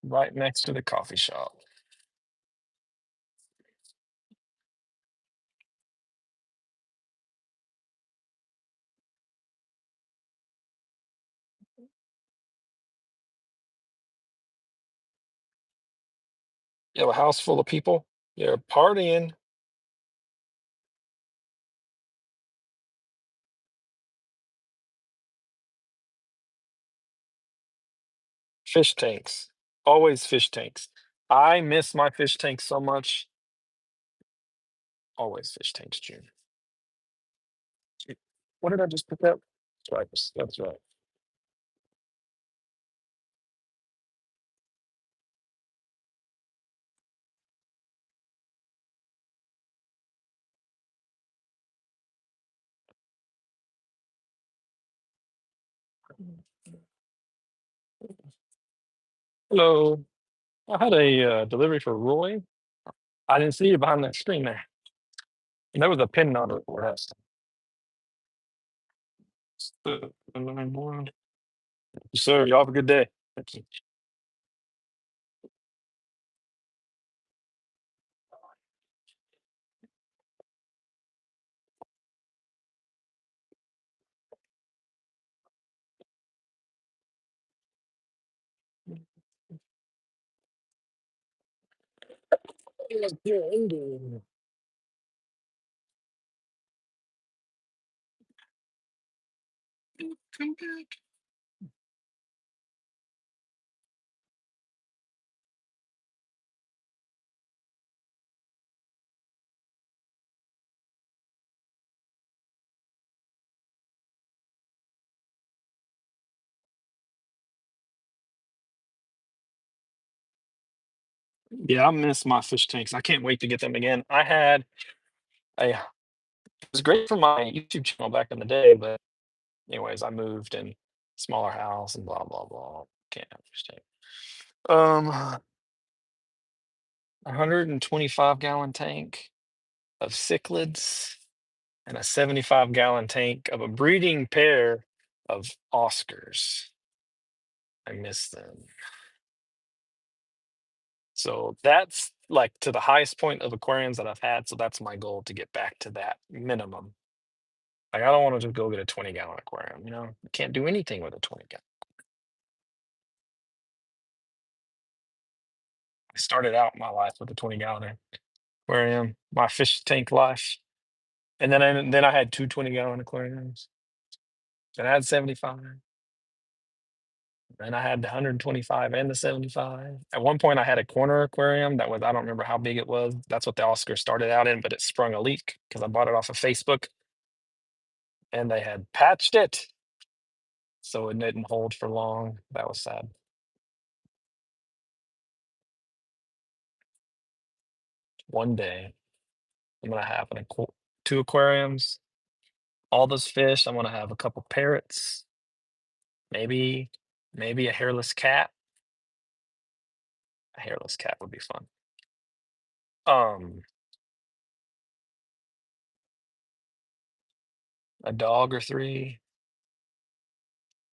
Right next to the coffee shop. You have a house full of people. They're partying. Fish tanks. Always fish tanks. I miss my fish tanks so much. Always fish tanks, June. What did I just pick up? Stripes. That's right. Hello. I had a delivery for Roy. I didn't see you behind that screen there. And there was a pin number for us. Sir, y'all have a good day. Thank you. Come back. Yeah, I miss my fish tanks. I can't wait to get them again. It was great for my YouTube channel back in the day, but anyways, I moved and smaller house and blah blah blah. Can't have fish tank. 125-gallon tank of cichlids and a 75-gallon tank of a breeding pair of Oscars. I miss them. So that's like to the highest point of aquariums that I've had. So that's my goal to get back to that minimum. Like I don't want to just go get a 20-gallon aquarium, you know? You can't do anything with a 20 gallon. I started out my life with a 20-gallon aquarium, my fish tank life. And then I had two 20-gallon aquariums. Then I had 75. And I had the 125 and the 75. At one point, I had a corner aquarium that was, I don't remember how big it was. That's what the Oscar started out in, but it sprung a leak because I bought it off of Facebook and they had patched it. So it didn't hold for long. That was sad. One day, I'm going to have two aquariums, all those fish. I'm going to have a couple parrots, maybe, maybe a hairless cat. A hairless cat would be fun. Um, a dog or three.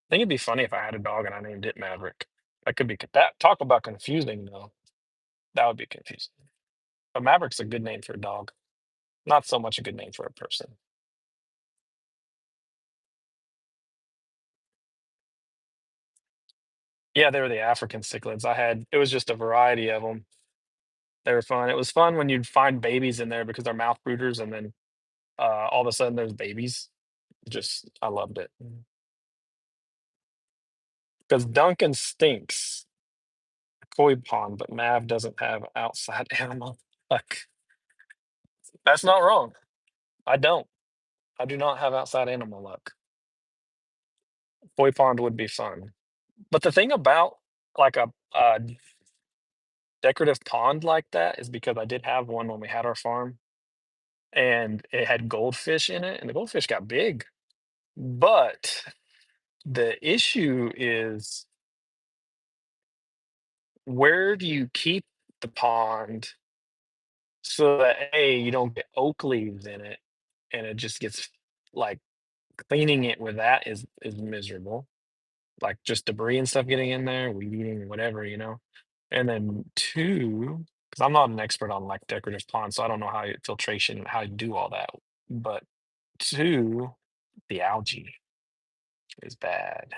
I think it'd be funny if I had a dog and I named it Maverick. That could be that. Talk about confusing though. That would be confusing. But Maverick's a good name for a dog. Not so much a good name for a person. Yeah, they were the African cichlids. It was just a variety of them. They were fun. It was fun when you'd find babies in there because they're mouth brooders, and then all of a sudden there's babies. Just I loved it because Duncan stinks koi pond, but Mav doesn't have outside animal. Like that's not wrong. I don't. I do not have outside animal luck. Koi pond would be fun. But the thing about like a decorative pond like that is because I did have one when we had our farm and it had goldfish in it and the goldfish got big. But the issue is where do you keep the pond so that A, you don't get oak leaves in it and it just gets like cleaning it with that is miserable. like just debris and stuff getting in there, weed eating, whatever, you know. And then two, because I'm not an expert on like decorative ponds, so I don't know filtration and how you do all that. But two, the algae is bad.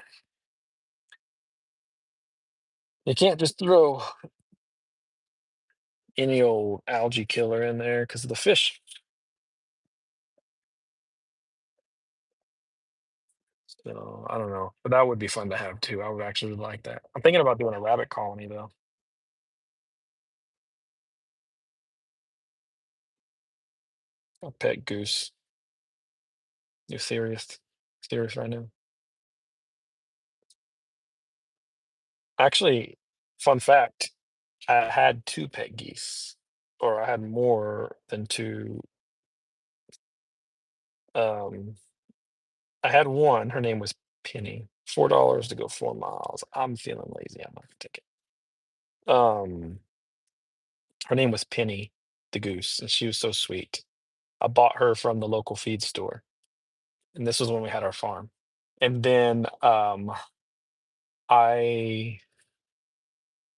You can't just throw any old algae killer in there because of the fish. So I don't know, but that would be fun to have too. I would actually like that. I'm thinking about doing a rabbit colony though. A pet goose. You're serious? Serious right now? Actually, fun fact, I had 2 pet geese, or I had more than 2. Um, I had 1, her name was Penny, $4 to go 4 miles. I'm feeling lazy, I'm not gonna take it. Her name was Penny, the goose, and she was so sweet. I bought her from the local feed store, and this was when we had our farm. And then, I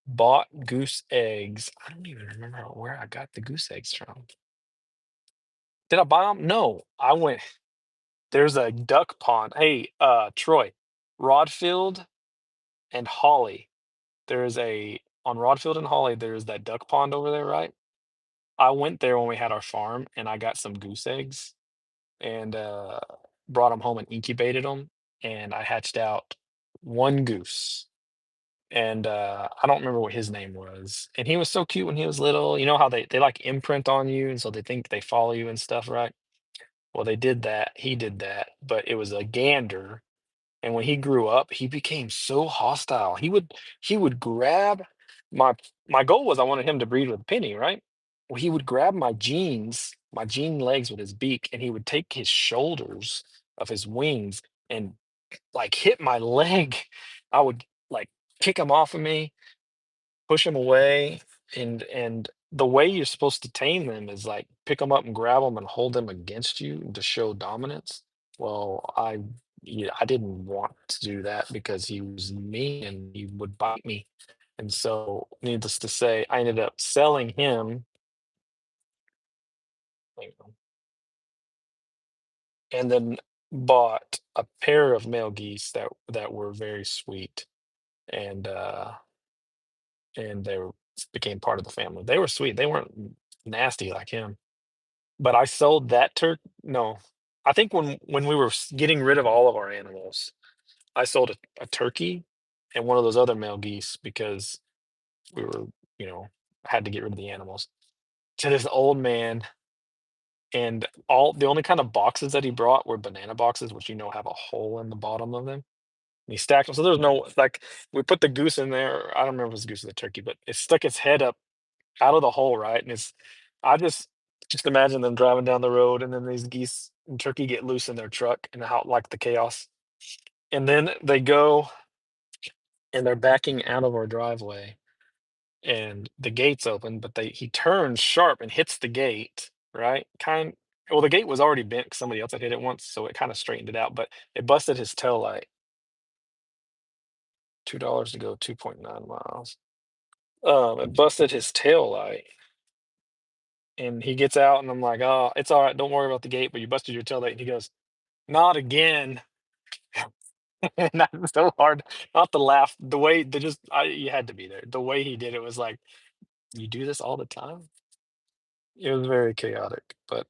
bought goose eggs. I don't even remember where I got the goose eggs from. Did I buy them? No, I went there's a duck pond. Hey, Troy, Rodfield and Holly. There's a on Rodfield and Holly, there's that duck pond over there, right? I went there when we had our farm and I got some goose eggs and brought them home and incubated them. And I hatched out 1 goose. And I don't remember what his name was. And he was so cute when he was little. You know how they like imprint on you, and so they think they follow you and stuff, right? Well, they did that. He did that, but it was a gander. And when he grew up, he became so hostile. He would grab my goal was I wanted him to breed with Penny, right? Well, he would grab my jean legs with his beak, and he would take his shoulders of his wings and like hit my leg. I would like kick him off of me, push him away, and the way you're supposed to tame them is like pick them up and grab them and hold them against you to show dominance. Well, I didn't want to do that because he was mean and he would bite me. And so, needless to say, I ended up selling him, you know, and then bought a pair of male geese that were very sweet, and they became part of the family. They were sweet. They weren't nasty like him. But I sold that no. I think when we were getting rid of all of our animals, I sold a turkey and one of those other male geese because we were, you know, had to get rid of the animals. To this old man, and all the only kind of boxes that he brought were banana boxes, which have a hole in the bottom of them. And he stacked them. So there's no like we put the goose in there. I don't remember if it was a goose or the turkey, but it stuck its head up out of the hole, right? And I just imagine them driving down the road, and then these geese and turkey get loose in their truck, and how like the chaos. And then they go and they're backing out of our driveway, and the gate's open, but they he turns sharp and hits the gate, right? Well, the gate was already bent 'cause somebody else had hit it once, so it kind of straightened it out, but it busted his tail light. $2 to go 2.9 miles. It busted his tail light. And he gets out, and I'm like, "Oh, it's all right. Don't worry about the gate, but you busted your tailgate." And he goes, "Not again." And that's so hard not to laugh. The way they just, you had to be there. The way he did it was like, "You do this all the time?" It was very chaotic, but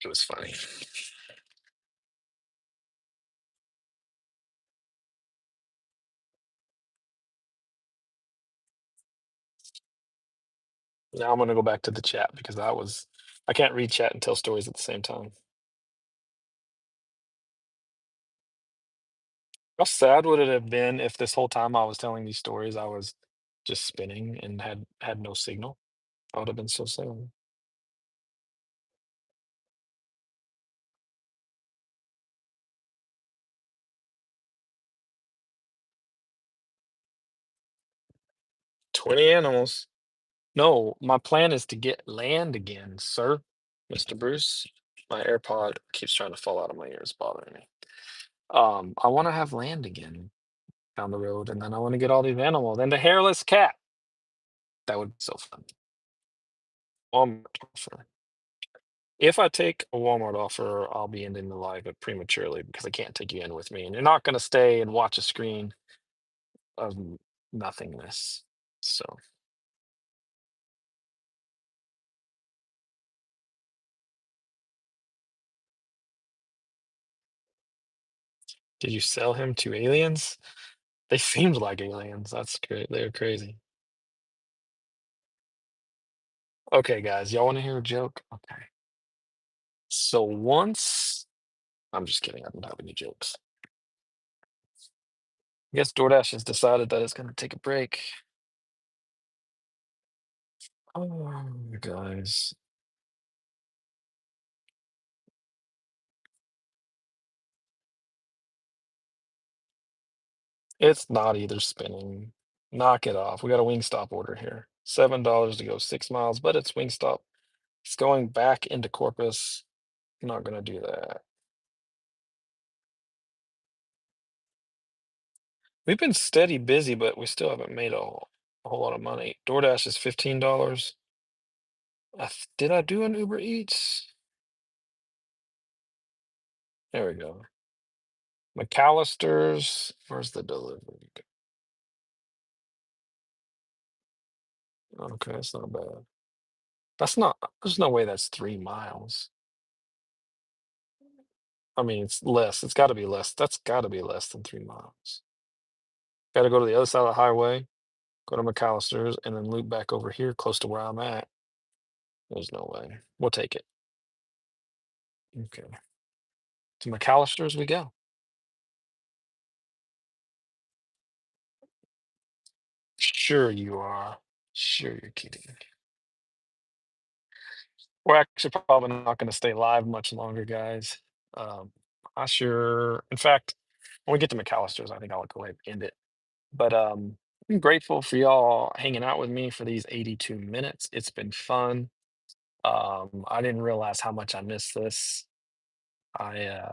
it was funny. Now I'm gonna go back to the chat because I can't read chat and tell stories at the same time. How sad would it have been if this whole time I was telling these stories, I was just spinning and had no signal? I would have been so sad. 20 animals. No, my plan is to get land again, sir. Mr. Bruce. My AirPod keeps trying to fall out of my ear. It's bothering me. I want to have land again down the road, and then I want to get all these animals and the hairless cat. That would be so fun. Walmart offer. If I take a Walmart offer, I'll be ending the live but prematurely because I can't take you in with me, and you're not going to stay and watch a screen of nothingness. So, did you sell him to aliens? They seemed like aliens. That's great. They're crazy. Okay, guys, y'all want to hear a joke? Okay. So once, I'm just kidding. I don't have any jokes. I guess DoorDash has decided that it's going to take a break. Oh, guys. It's not either spinning. Knock it off. We got a Wingstop order here. $7 to go 6 miles, but it's Wingstop. It's going back into Corpus. I'm not going to do that. We've been steady busy, but we still haven't made a whole lot of money. DoorDash is $15. Did I do an Uber Eats? There we go. McAllister's. Where's the delivery? Okay, that's not bad. That's not, there's no way that's 3 miles. I mean, it's less. It's got to be less. That's got to be less than 3 miles. Got to go to the other side of the highway, go to McAllister's, and then loop back over here close to where I'm at. There's no way. We'll take it. Okay. To McAllister's we go. Sure you are. Sure you're kidding. We're actually probably not going to stay live much longer, guys. I sure, in fact, when we get to McAllister's, I think I'll go ahead and end it. But I'm grateful for y'all hanging out with me for these 82 minutes. It's been fun. I didn't realize how much I missed this. I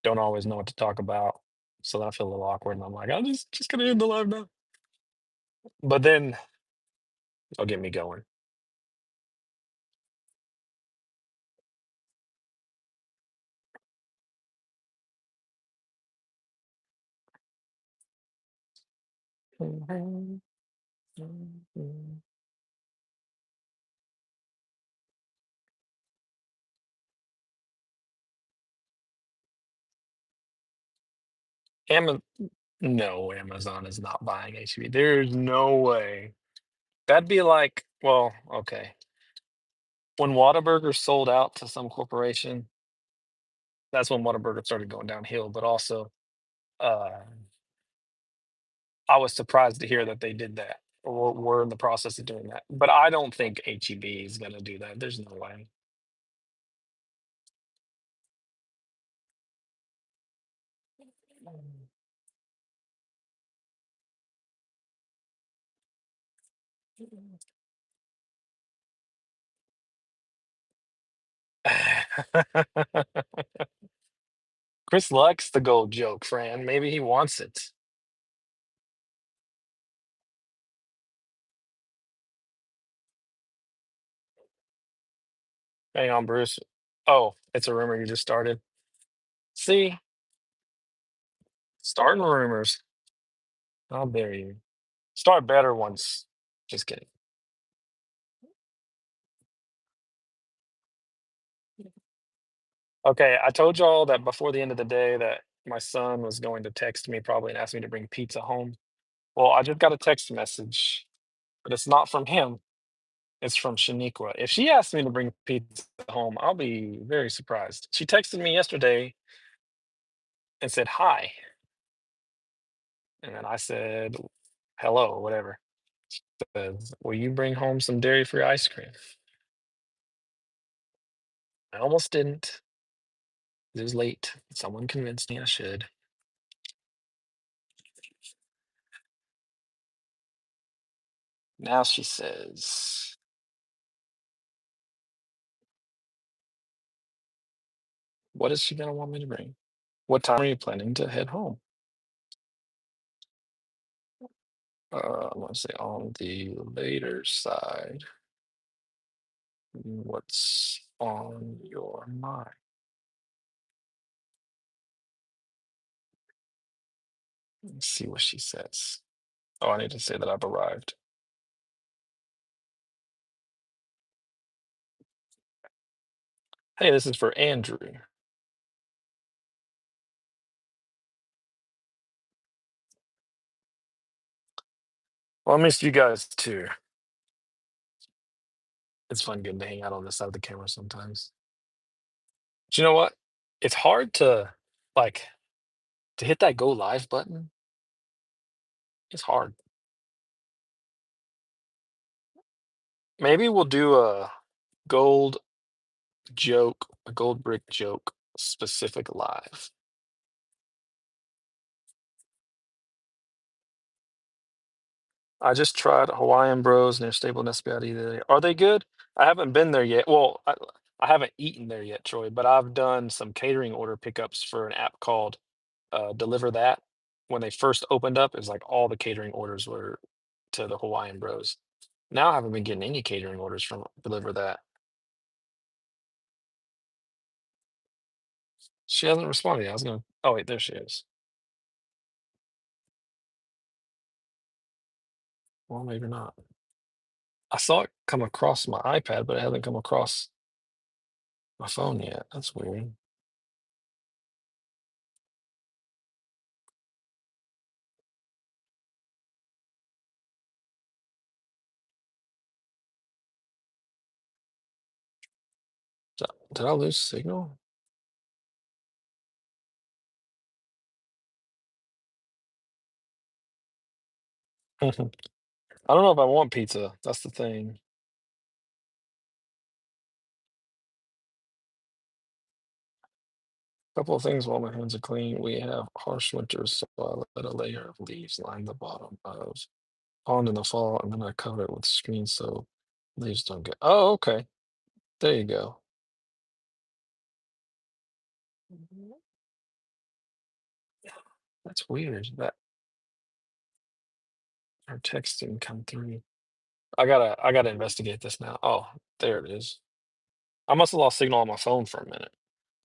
don't always know what to talk about, so I feel a little awkward, and I'm like, I'm just gonna end the live now. But then it'll get me going. Amazon, no, Amazon is not buying HB. There's no way. That'd be like, well, okay. When Whataburger sold out to some corporation, that's when Whataburger started going downhill. But also, uh, I was surprised to hear that they did that or were in the process of doing that. But I don't think HEB is going to do that. There's no way. Chris likes the gold joke, Fran. Maybe he wants it. Hang on, Bruce. Oh, it's a rumor you just started. See, starting rumors. How dare you? Start better ones. Just kidding. Okay, I told y'all that before the end of the day that my son was going to text me probably and ask me to bring pizza home. Well, I just got a text message, but it's not from him. It's from Shaniqua. If she asks me to bring pizza home, I'll be very surprised. She texted me yesterday and said hi, and then I said hello, or whatever. Says, "Will you bring home some dairy-free ice cream?" I almost didn't. It was late. Someone convinced me I should. Now she says, What is she gonna want me to bring? What time are you planning to head home? I want to say on the later side. What's on your mind? Let's see what she says. Oh, I need to say that I've arrived. Hey, this is for Andrew. Well, I missed you guys too. It's fun getting to hang out on this side of the camera sometimes. But you know what? It's hard to like to hit that go live button. It's hard. Maybe we'll do gold a gold brick joke specific live. I just tried Hawaiian Bros near Stable and Espiati today. Are they good? I haven't been there yet. Well, I haven't eaten there yet, Troy, but I've done some catering order pickups for an app called Deliver That. When they first opened up, it was like all the catering orders were to the Hawaiian Bros. Now I haven't been getting any catering orders from Deliver That. She hasn't responded yet. I was gonna. Oh wait, there she is. Well, maybe not. I saw it come across my iPad, but it hasn't come across my phone yet. That's weird. Did I lose signal? I don't know if I want pizza. That's the thing. Couple of things while my hands are clean. We have harsh winters, so I let a layer of leaves line the bottom of pond in the fall, and then I cover it with screen so leaves don't get. Oh, okay. There you go. That's weird. That our text didn't come through. I gotta investigate this now. Oh, there it is. I must have lost signal on my phone for a minute.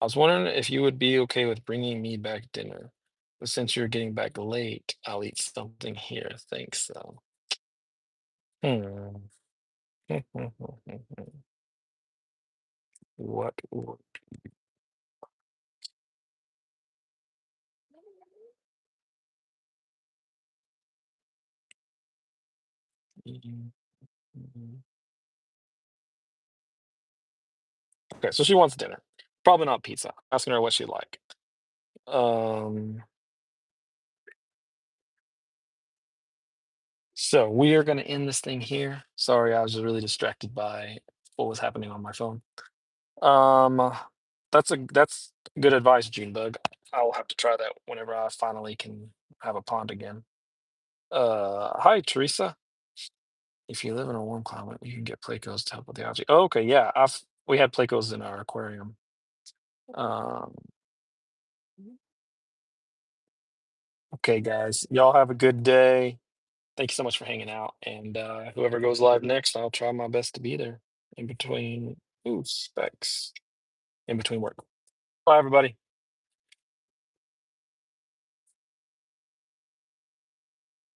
I was wondering if you would be okay with bringing me back dinner. But since you're getting back late, I'll eat something here. Thanks, though. Hmm. What would you- Okay, so she wants dinner. Probably not pizza. Asking her what she'd like. Um, so we are gonna end this thing here. Sorry, I was just really distracted by what was happening on my phone. Um, that's good advice, Junebug. I'll have to try that whenever I finally can have a pond again. Hi, Teresa. If you live in a warm climate, you can get Plecos to help with the algae. Oh, okay, yeah, we had Plecos in our aquarium. Um, okay, guys, y'all have a good day. Thank you so much for hanging out. And whoever goes live next, I'll try my best to be there in between. Ooh, specs in between work. Bye, everybody.